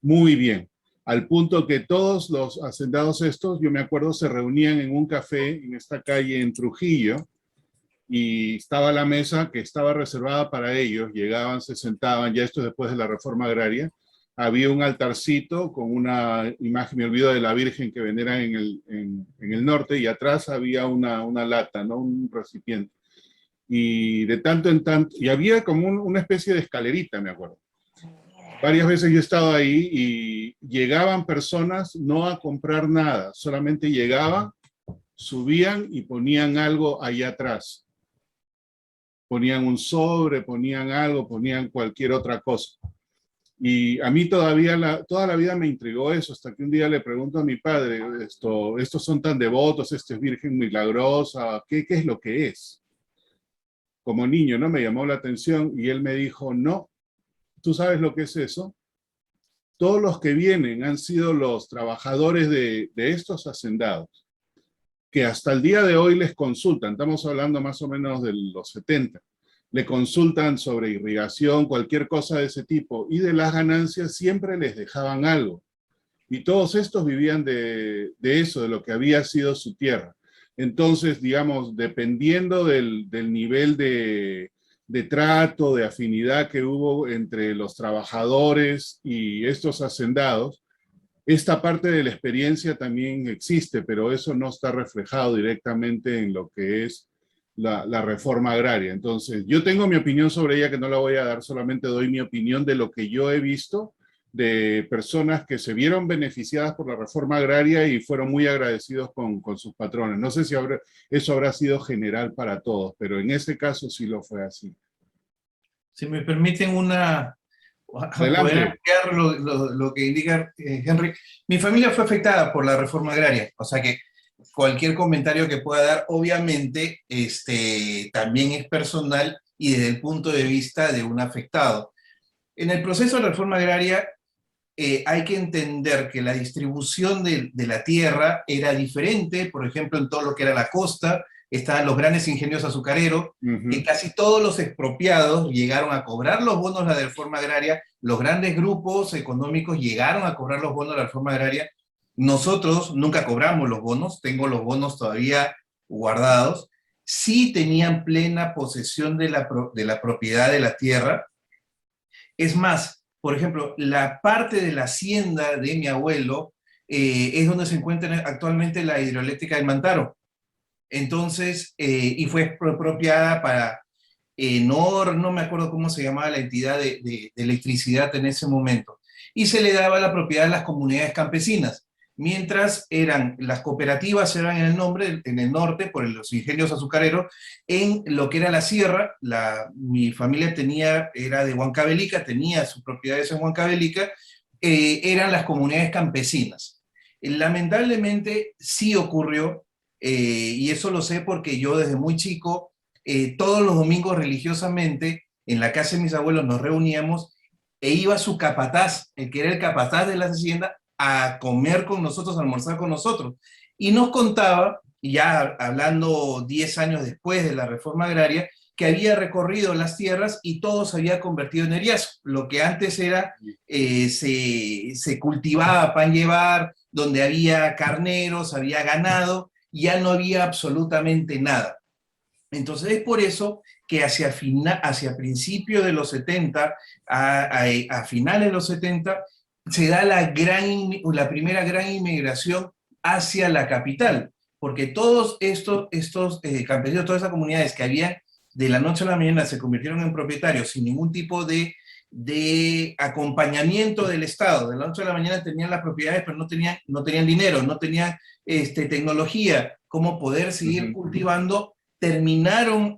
E: Muy bien. Al punto que todos los hacendados estos, yo me acuerdo, se reunían en un café en esta calle en Trujillo, y estaba la mesa que estaba reservada para ellos, llegaban, se sentaban, ya esto después de la reforma agraria, había un altarcito con una imagen, me olvido, de la Virgen que venera en el norte, y atrás había una lata, ¿no? Un recipiente. Y de tanto en tanto, y había como una especie de escalerita, me acuerdo. Varias veces yo he estado ahí y llegaban personas no a comprar nada, solamente llegaban, subían y ponían algo allá atrás. Ponían un sobre, ponían algo, ponían cualquier otra cosa. Y a mí toda la vida me intrigó eso, hasta que un día le pregunto a mi padre, estos son tan devotos, esta es Virgen Milagrosa, ¿qué es lo que es? Como niño, ¿no? Me llamó la atención y él me dijo, no, ¿tú sabes lo que es eso? Todos los que vienen han sido los trabajadores de estos hacendados, que hasta el día de hoy les consultan, estamos hablando más o menos de los 70, le consultan sobre irrigación, cualquier cosa de ese tipo, y de las ganancias siempre les dejaban algo. Y todos estos vivían de eso, de lo que había sido su tierra. Entonces, digamos, dependiendo del nivel de trato, de afinidad que hubo entre los trabajadores y estos hacendados, esta parte de la experiencia también existe, pero eso no está reflejado directamente en lo que es la reforma agraria. Entonces, yo tengo mi opinión sobre ella, que no la voy a dar, solamente doy mi opinión de lo que yo he visto de personas que se vieron beneficiadas por la reforma agraria y fueron muy agradecidos con sus patrones. No sé si eso habrá sido general para todos, pero en ese caso sí lo fue así.
B: Si me permiten una
E: Adelante.
B: Poder ampliar lo que indica Henry. Mi familia fue afectada por la reforma agraria, o sea que cualquier comentario que pueda dar, obviamente, también es personal y desde el punto de vista de un afectado. En el proceso de la reforma agraria, hay que entender que la distribución de la tierra era diferente, por ejemplo, en todo lo que era la costa, estaban los grandes ingenios azucareros, que casi todos los expropiados llegaron a cobrar los bonos de la reforma agraria, los grandes grupos económicos llegaron a cobrar los bonos de la reforma agraria. Nosotros nunca cobramos los bonos, tengo los bonos todavía guardados, sí tenían plena posesión de la propiedad de la tierra. Es más, por ejemplo, la parte de la hacienda de mi abuelo es donde se encuentra actualmente la hidroeléctrica del Mantaro. Entonces, y fue expropiada para Enor, no me acuerdo cómo se llamaba la entidad de electricidad en ese momento. Y se le daba la propiedad a las comunidades campesinas, mientras las cooperativas eran en el norte, por los ingenios azucareros, en lo que era la sierra, mi familia era de Huancavelica, tenía sus propiedades en Huancavelica, eran las comunidades campesinas. Lamentablemente sí ocurrió, y eso lo sé porque yo desde muy chico, todos los domingos religiosamente, en la casa de mis abuelos nos reuníamos, e iba su capataz, el que era el capataz de la hacienda, a comer con nosotros, a almorzar con nosotros. Y nos contaba, ya hablando 10 años después de la reforma agraria, que había recorrido las tierras y todo se había convertido en eriazo. Lo que antes era, se cultivaba pan llevar, donde había carneros, había ganado, ya no había absolutamente nada. Entonces es por eso que hacia principios de los 70, a finales de los 70, se da la primera gran inmigración hacia la capital, porque todos estos campesinos, todas esas comunidades que habían de la noche a la mañana se convirtieron en propietarios sin ningún tipo de acompañamiento del Estado. De la noche a la mañana tenían las propiedades, pero no tenían dinero, no tenían tecnología, cómo poder seguir cultivando. Terminaron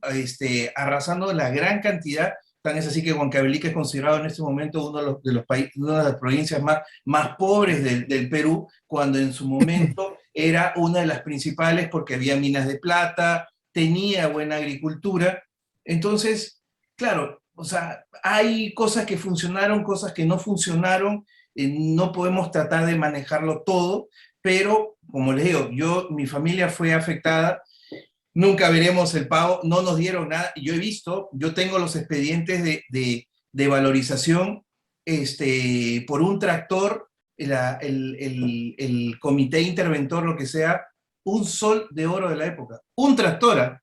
B: arrasando la gran cantidad. Tan es así que Huancavelica es considerado en este momento una de las provincias más pobres del Perú, cuando en su momento era una de las principales porque había minas de plata, tenía buena agricultura. Entonces, claro, o sea, hay cosas que funcionaron, cosas que no funcionaron, no podemos tratar de manejarlo todo, pero como les digo, mi familia fue afectada. Nunca veremos el pago, no nos dieron nada. Yo tengo los expedientes de valorización por un tractor, el comité interventor, lo que sea, un sol de oro de la época. Un tractor.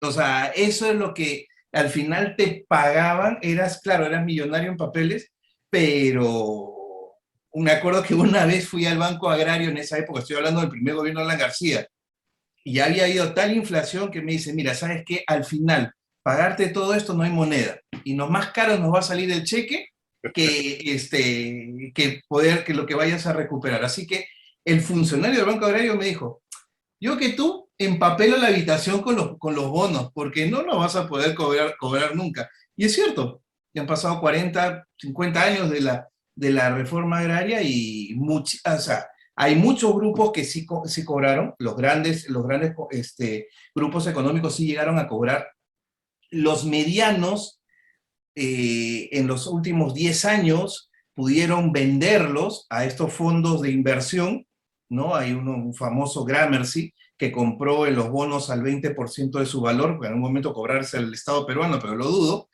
B: O sea, eso es lo que al final te pagaban. Eras millonario en papeles, pero me acuerdo que una vez fui al Banco Agrario en esa época, estoy hablando del primer gobierno de Alan García, y había habido tal inflación que me dice, mira, ¿sabes qué? Al final, pagarte todo esto no hay moneda. Y más caro nos va a salir el cheque que lo que vayas a recuperar. Así que el funcionario del Banco Agrario me dijo, yo que tú empapelo la habitación con los bonos, porque no lo vas a poder cobrar nunca. Y es cierto, ya han pasado 40, 50 años de la reforma agraria y hay muchos grupos que sí cobraron, los grandes grupos económicos sí llegaron a cobrar. Los medianos, en los últimos 10 años, pudieron venderlos a estos fondos de inversión, ¿no? Hay un famoso Gramercy que compró los bonos al 20% de su valor, en un momento cobrarse al Estado peruano, pero lo dudo.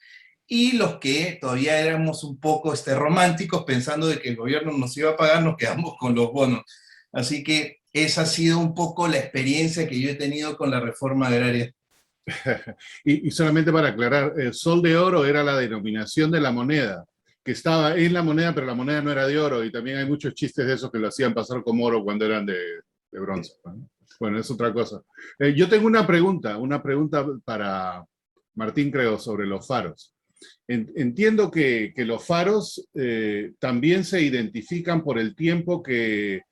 B: Y los que todavía éramos un poco románticos, pensando de que el gobierno nos iba a pagar, nos quedamos con los bonos. Así que esa ha sido un poco la experiencia que yo he tenido con la reforma agraria.
E: Y solamente para aclarar, sol de oro era la denominación de la moneda, que estaba en la moneda, pero la moneda no era de oro, y también hay muchos chistes de esos que lo hacían pasar como oro cuando eran de bronce. Bueno, es otra cosa. Yo tengo una pregunta para Martín, creo, sobre los faros. Entiendo que los faros también se identifican por el tiempo que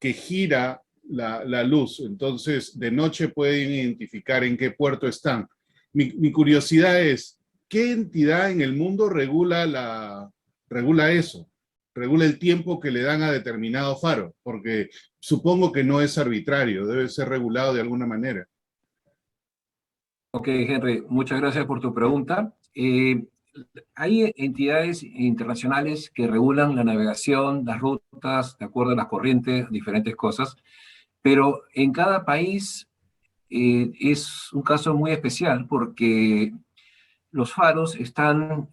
E: gira la luz. Entonces, de noche pueden identificar en qué puerto están. Mi curiosidad es, ¿qué entidad en el mundo regula regula eso, regula el tiempo que le dan a determinado faro, porque supongo que no es arbitrario, debe ser regulado de alguna manera.
D: Ok, Henry, muchas gracias por tu pregunta. Hay entidades internacionales que regulan la navegación, las rutas, de acuerdo a las corrientes, diferentes cosas, pero en cada país es un caso muy especial porque los faros están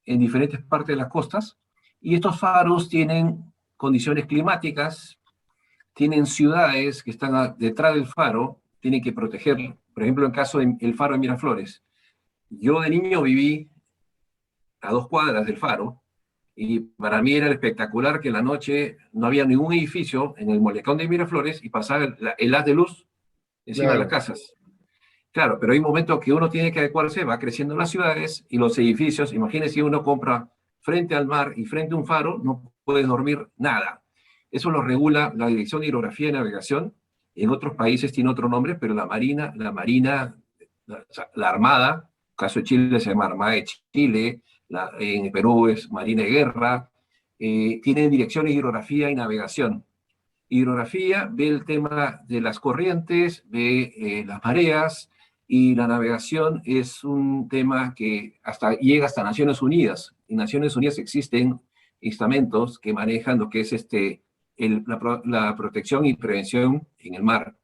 D: en diferentes partes de las costas y estos faros tienen condiciones climáticas, tienen ciudades que están detrás del faro, tienen que protegerlo. Por ejemplo, en el caso del faro de Miraflores. Yo de niño viví a 2 cuadras del faro, y para mí era espectacular que en la noche no había ningún edificio en el molecón de Miraflores y pasaba el haz de luz encima de las casas. Claro, pero hay momentos que uno tiene que adecuarse, va creciendo las ciudades y los edificios. Imagínese si uno compra frente al mar y frente a un faro, no puedes dormir nada. Eso lo regula la Dirección de Hidrografía y Navegación. En otros países tiene otro nombre, pero la Marina, la Armada, en el caso de Chile se llama Armada de Chile, en Perú es Marina de Guerra, tienen direcciones de hidrografía y navegación. Hidrografía ve el tema de las corrientes, ve las mareas, y la navegación es un tema que llega hasta Naciones Unidas. En Naciones Unidas existen estamentos que manejan lo que es la protección y prevención en el mar.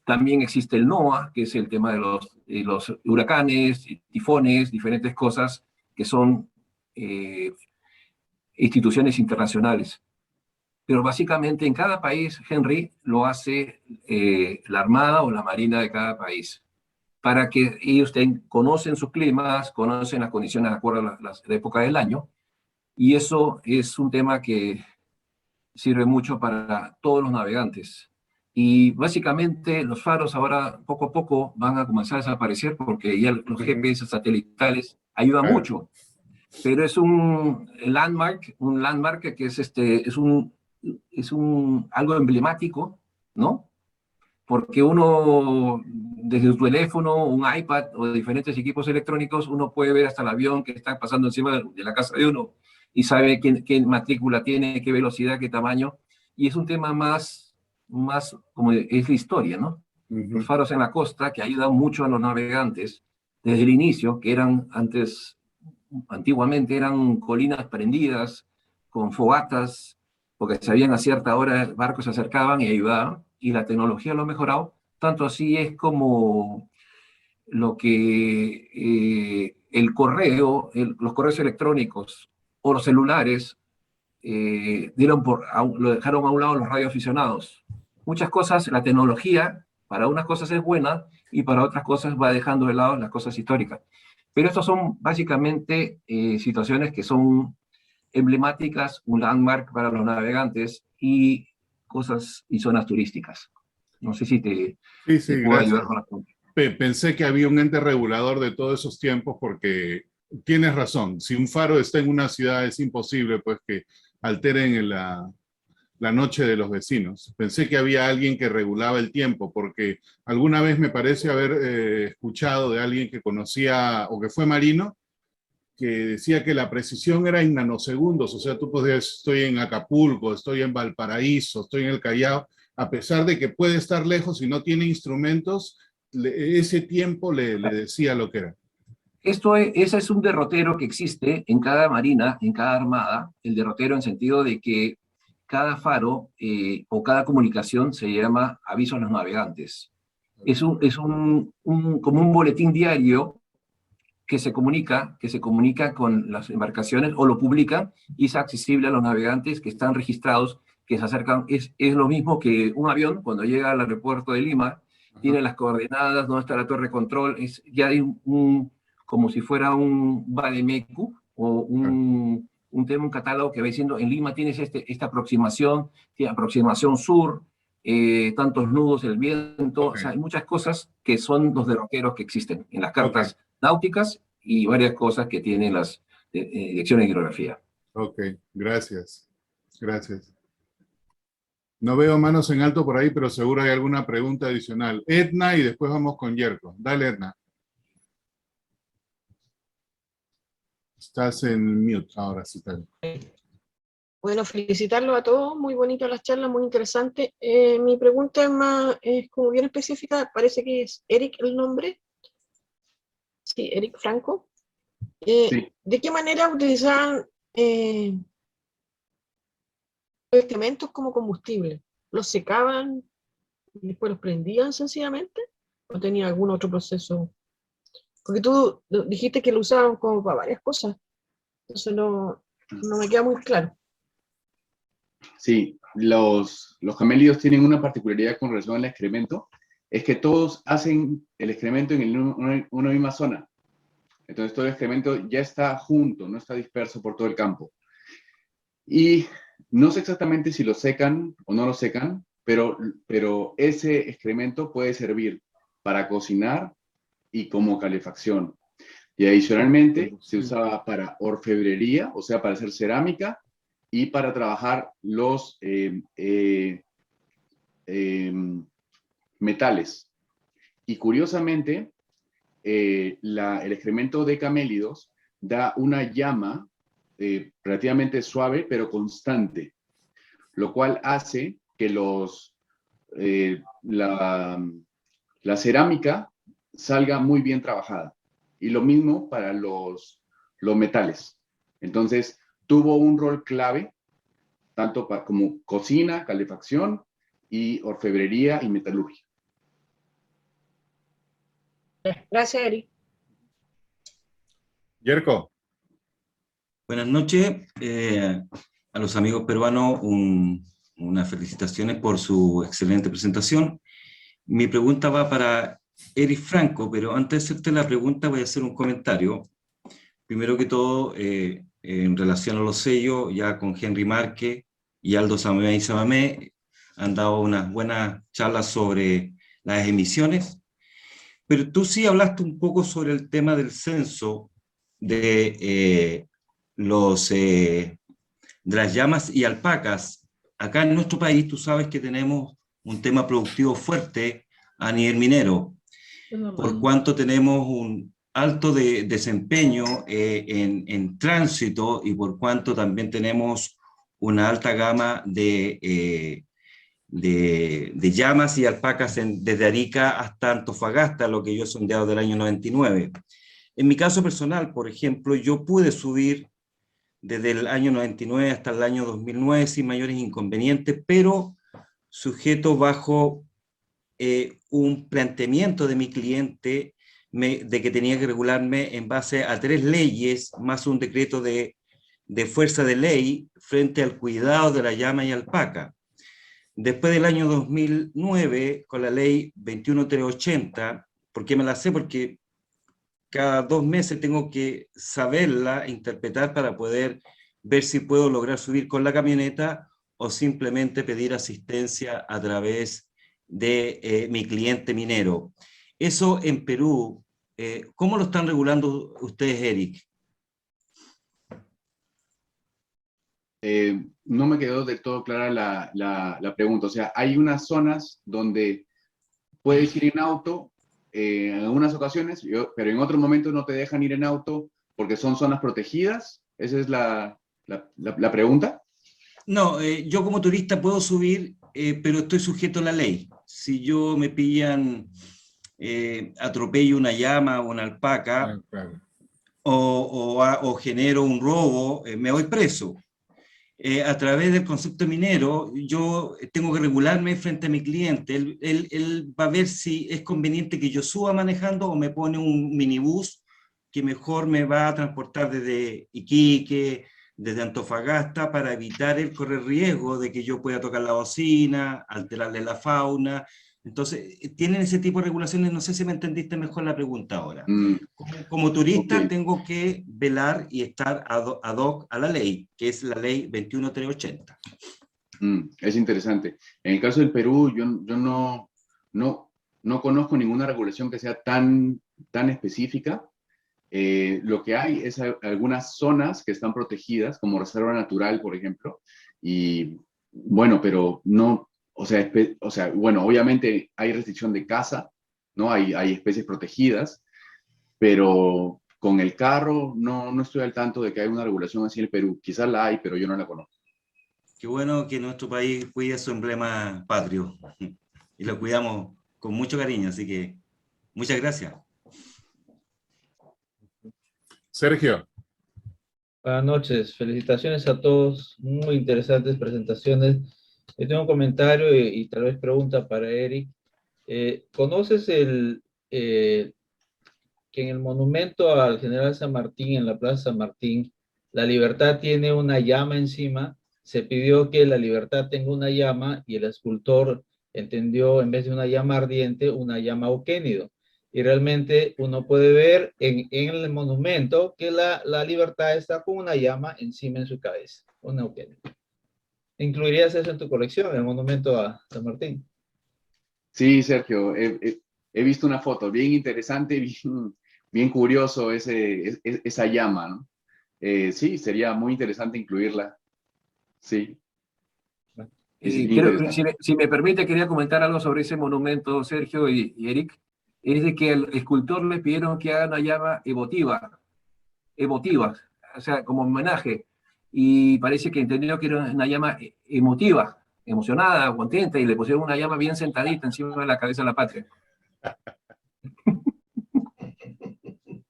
D: También existe el NOAA, que es el tema de los huracanes, tifones, diferentes cosas que son instituciones internacionales. Pero básicamente en cada país, Henry, lo hace la Armada o la Marina de cada país, para que ellos conocen sus climas, conocen las condiciones de acuerdo a la época del año, y eso es un tema que sirve mucho para todos los navegantes. Y básicamente los faros ahora poco a poco van a comenzar a desaparecer porque ya los GPS satelitales ayudan mucho, pero es un landmark que es algo emblemático, ¿no? Porque uno, desde su teléfono, un iPad o diferentes equipos electrónicos, uno puede ver hasta el avión que está pasando encima de la casa de uno y sabe qué matrícula tiene, qué velocidad, qué tamaño. Y es un tema más como es la historia, ¿no? Los faros en la costa que ayudan mucho a los navegantes desde el inicio, que antiguamente eran colinas prendidas con fogatas, porque sabían a cierta hora barcos se acercaban y ayudaban, y la tecnología lo ha mejorado, tanto así es como lo que el correo, los correos electrónicos o los celulares lo dejaron a un lado los radioaficionados. Muchas cosas, la tecnología, para unas cosas es buena y para otras cosas va dejando de lado las cosas históricas. Pero estas son básicamente situaciones que son emblemáticas, un landmark para los navegantes y zonas turísticas. No sé si te puedo ayudar con la pregunta.
E: Pensé que había un ente regulador de todos esos tiempos porque tienes razón. Si un faro está en una ciudad es imposible pues que alteren la noche de los vecinos. Pensé que había alguien que regulaba el tiempo porque alguna vez me parece haber escuchado de alguien que conocía o que fue marino que decía que la precisión era en nanosegundos, o sea, tú podías, estoy en Acapulco, estoy en Valparaíso, estoy en el Callao, a pesar de que puede estar lejos y no tiene instrumentos, ese tiempo le decía lo que era.
D: Ese es un derrotero que existe en cada marina, en cada armada, el derrotero en sentido de que cada faro o cada comunicación se llama aviso a los navegantes. Es como un boletín diario que se comunica con las embarcaciones o lo publican y es accesible a los navegantes que están registrados, que se acercan. Es lo mismo que un avión cuando llega al aeropuerto de Lima, tiene las coordenadas, dónde está la torre de control, ya hay como si fuera un Vademécum o un catálogo que va diciendo, en Lima tienes esta aproximación, tiene aproximación sur, tantos nudos del viento, o sea, hay muchas cosas que son los derroteros que existen en las cartas náuticas y varias cosas que tienen las direcciones de hidrografía.
E: Ok, gracias. Gracias. No veo manos en alto por ahí, pero seguro hay alguna pregunta adicional. Edna y después vamos con Yerko. Dale, Edna. Estás en mute ahora, sí, tal.
H: Bueno, felicitarlos a todos, muy bonitas las charlas, muy interesante. Mi pregunta es como bien específica, parece que es Eric el nombre. Sí, Eric Franco.
C: Sí.
H: ¿De qué manera utilizaban los excrementos como combustible? ¿Los secaban y después los prendían sencillamente? ¿O tenía algún otro proceso? Porque tú dijiste que lo usaban como para varias cosas, entonces no me queda muy claro.
C: Sí, los camélidos tienen una particularidad con relación al excremento, es que todos hacen el excremento en una misma zona. Entonces todo el excremento ya está junto, no está disperso por todo el campo. Y no sé exactamente si lo secan o no lo secan, pero ese excremento puede servir para cocinar y como calefacción. Y adicionalmente se usaba para orfebrería, o sea, para hacer cerámica y para trabajar los metales. Y curiosamente, el excremento de camélidos da una llama relativamente suave pero constante, lo cual hace que la cerámica salga muy bien trabajada. Y lo mismo para los metales. Entonces, tuvo un rol clave, tanto como cocina, calefacción y orfebrería y metalurgia.
H: Gracias, Eric.
E: Yerko.
I: Buenas noches a los amigos peruanos, unas felicitaciones por su excelente presentación. Mi pregunta va para Eric Franco, pero antes de hacerte la pregunta voy a hacer un comentario. Primero que todo, en relación a los sellos, ya con Henry Márquez y Aldo Samamé y Samamé han dado unas buenas charlas sobre las emisiones, pero tú sí hablaste un poco sobre el tema del censo de las llamas y alpacas. Acá en nuestro país tú sabes que tenemos un tema productivo fuerte a nivel minero, por cuanto tenemos un alto desempeño en tránsito y por cuanto también tenemos una alta gama de llamas y alpacas desde Arica hasta Antofagasta, lo que yo he sondeado del año 99. En mi caso personal, por ejemplo, yo pude subir desde el año 99 hasta el año 2009 sin mayores inconvenientes, pero sujeto bajo un planteamiento de mi cliente de que tenía que regularme en base a 3 leyes, más un decreto de fuerza de ley frente al cuidado de la llama y alpaca. Después del año 2009, con la ley 21380, ¿por qué me la sé? Porque cada 2 meses tengo que saberla, interpretar para poder ver si puedo lograr subir con la camioneta o simplemente pedir asistencia a través de mi cliente minero. Eso en Perú, ¿cómo lo están regulando ustedes, Eric?
C: No me quedó del todo clara la pregunta. O sea, hay unas zonas donde puedes ir en auto en algunas ocasiones, pero en otros momentos no te dejan ir en auto porque son zonas protegidas. ¿Esa es la pregunta?
I: No, yo como turista puedo subir, pero estoy sujeto a la ley. Si yo me pillan, atropello una llama o una alpaca,
E: Claro.
I: o genero un robo, me voy preso. A través del concepto minero, yo tengo que regularme frente a mi cliente. Él va a ver si es conveniente que yo suba manejando o me pone un minibús que mejor me va a transportar desde Iquique, desde Antofagasta, para evitar el correr riesgo de que yo pueda tocar la bocina, alterarle la fauna. Entonces, tienen ese tipo de regulaciones. No sé si me entendiste mejor la pregunta ahora. Como turista,
C: Okay,
I: tengo que velar y estar ad hoc a la ley, que es la ley 21380.
C: Es interesante. En el caso del Perú, yo no conozco ninguna regulación que sea tan específica. Lo que hay es algunas zonas que están protegidas, como reserva natural, por ejemplo, y bueno, pero no, o sea, bueno, obviamente hay restricción de caza, ¿no? Hay especies protegidas, pero Con el carro no estoy al tanto de que hay una regulación así en el Perú. Quizás la hay, pero yo no la conozco.
I: Qué bueno que nuestro país cuide su emblema patrio y lo cuidamos con mucho cariño, así que muchas gracias.
E: Sergio.
J: Buenas noches, felicitaciones a todos, muy interesantes presentaciones. Yo tengo un comentario y tal vez pregunta para Eric. ¿Conoces que en el monumento al general San Martín, en la Plaza San Martín, la libertad tiene una llama encima? Se pidió que la libertad tenga una llama y el escultor entendió, en vez de una llama ardiente, una llama auquénido. Y realmente uno puede ver en el monumento que la libertad está con una llama encima en su cabeza, una auquénido. ¿Incluirías eso en tu colección, el monumento a San Martín?
C: Sí, Sergio, he visto una foto bien interesante, bien curioso esa llama, ¿no? Sí, sería muy interesante incluirla. Sí.
D: Si me permite, quería comentar algo sobre ese monumento, Sergio y Eric. Es de que al escultor le pidieron que haga una llama emotiva, o sea, como homenaje. Y parece que entendió que era una llama emotiva, emocionada, contenta, y le pusieron una llama bien sentadita encima de la cabeza de la patria.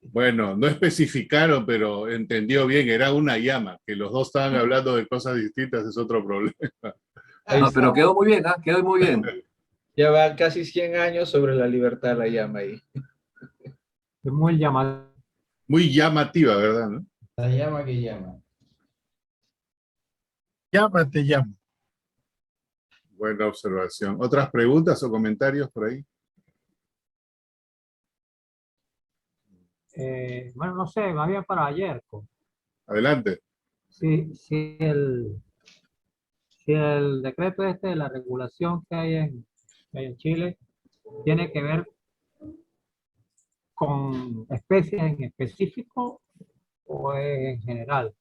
E: Bueno, no especificaron, pero entendió bien, era una llama. Que los dos estaban hablando de cosas distintas es otro problema.
D: No, pero quedó muy bien, ¿eh? Quedó muy bien.
J: Ya van casi 100 años sobre la libertad la llama ahí.
K: Es muy llamativo.
E: Muy llamativa, ¿verdad? ¿No?
L: La llama que llama.
A: Llama, te llama.
E: Buena observación. ¿Otras preguntas o comentarios por ahí?
K: Bueno, no sé, más bien para ayer.
E: Adelante.
K: Si el decreto este de la regulación que hay en Chile tiene que ver con especies en específico o es en general.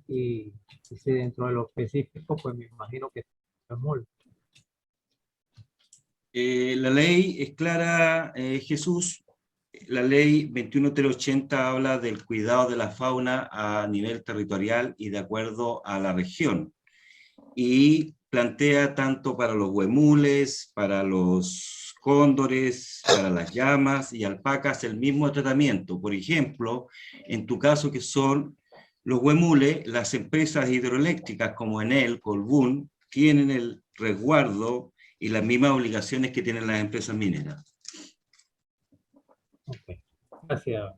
K: Y si dentro de lo específico, pues me imagino que es multa.
I: La ley es clara, Jesús. La ley 21380 habla del cuidado de la fauna a nivel territorial y de acuerdo a la región. Y plantea tanto para los huemules, para los cóndores, para las llamas y alpacas el mismo tratamiento. Por ejemplo, en tu caso que son los huemules, las empresas hidroeléctricas como Enel, Colbún, tienen el resguardo y las mismas obligaciones que tienen las empresas mineras.
K: Okay. Gracias.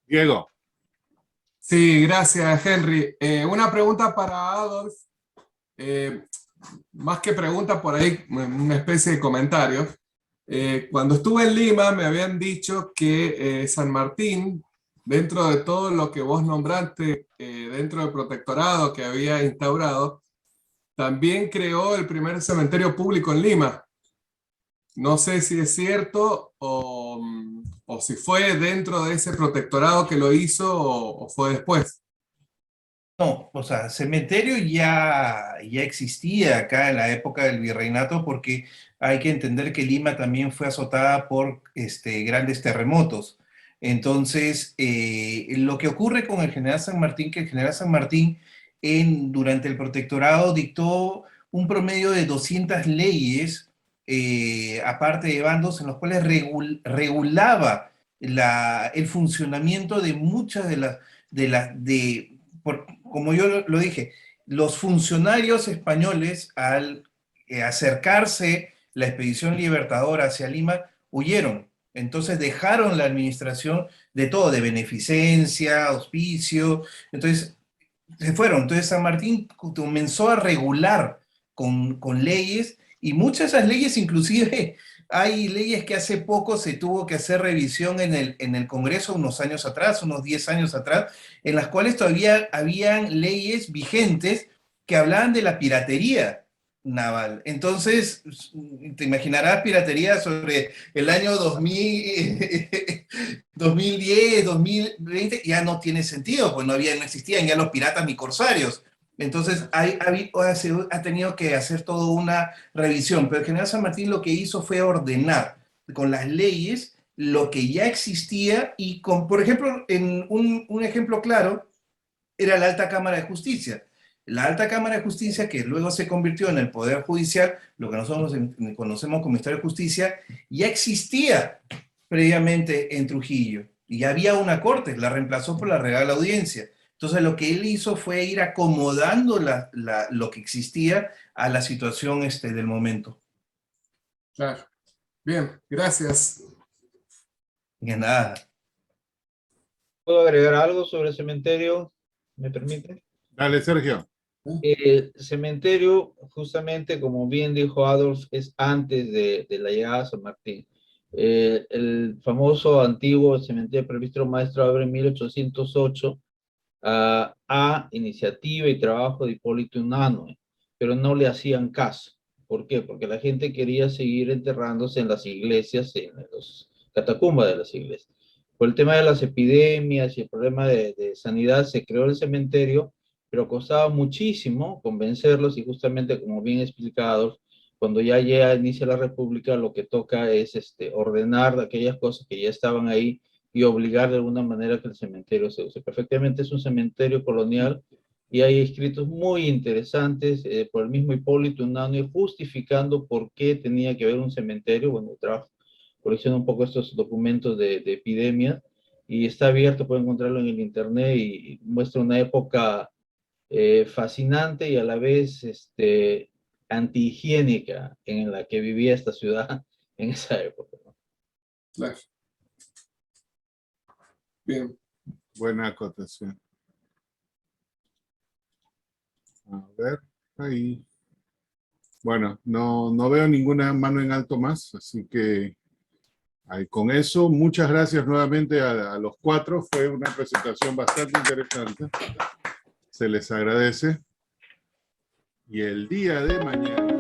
E: Diego.
M: Sí, gracias, Henry. Una pregunta para Adolf. Más que pregunta, por ahí una especie de comentario. Cuando estuve en Lima me habían dicho que San Martín, dentro de todo lo que vos nombraste, dentro del protectorado que había instaurado, también creó el primer cementerio público en Lima. No sé si es cierto o si fue dentro de ese protectorado que lo hizo o fue después.
B: No, o sea, cementerio ya existía acá en la época del virreinato, porque hay que entender que Lima también fue azotada por grandes terremotos. Entonces, lo que ocurre con el general San Martín, que el general San Martín durante el protectorado dictó un promedio de 200 leyes, aparte de bandos, en los cuales regulaba el funcionamiento de muchas como yo lo dije, los funcionarios españoles, al acercarse la expedición libertadora hacia Lima, huyeron. Entonces dejaron la administración de todo, de beneficencia, auspicio, entonces se fueron. Entonces San Martín comenzó a regular con leyes, y muchas de esas leyes, inclusive hay leyes que hace poco se tuvo que hacer revisión en el Congreso unos años atrás, unos 10 años atrás, en las cuales todavía habían leyes vigentes que hablaban de la piratería naval. Entonces, te imaginarás piratería sobre el año 2010, 2020, ya no tiene sentido, pues no existían ya los piratas ni corsarios. Entonces, ha tenido que hacer toda una revisión, pero el general San Martín lo que hizo fue ordenar con las leyes lo que ya existía y con, por ejemplo, en un ejemplo claro, era la Alta Cámara de Justicia. La Alta Cámara de Justicia, que luego se convirtió en el Poder Judicial, lo que nosotros conocemos como Ministerio de Justicia, ya existía previamente en Trujillo. Y había una corte, la reemplazó por la Real Audiencia. Entonces lo que él hizo fue ir acomodando lo que existía a la situación del momento.
M: Claro. Bien, gracias.
B: De nada.
J: ¿Puedo agregar algo sobre el cementerio? ¿Me permite?
E: Dale, Sergio.
J: El cementerio, justamente como bien dijo Adolf, es antes de la llegada a San Martín. El famoso antiguo cementerio Presbítero Maestro abre en 1808 a iniciativa y trabajo de Hipólito Unanue, pero no le hacían caso. ¿Por qué? Porque la gente quería seguir enterrándose en las iglesias, en las catacumbas de las iglesias. Por el tema de las epidemias y el problema de sanidad se creó el cementerio, pero costaba muchísimo convencerlos y justamente como bien explicado, cuando ya inicia la República, lo que toca es ordenar aquellas cosas que ya estaban ahí y obligar de alguna manera que el cementerio se use. Perfectamente es un cementerio colonial y hay escritos muy interesantes por el mismo Hipólito Unanue justificando por qué tenía que haber un cementerio. Bueno, colecciona un poco estos documentos de epidemia y está abierto, pueden encontrarlo en el internet y muestra una época fascinante y a la vez antihigiénica en la que vivía esta ciudad en esa época, ¿no?
M: Claro. Bien.
E: Buena acotación. A ver, ahí. Bueno, no veo ninguna mano en alto más, así que con eso, muchas gracias nuevamente a los cuatro. Fue una presentación bastante interesante. Se les agradece. Y el día de mañana...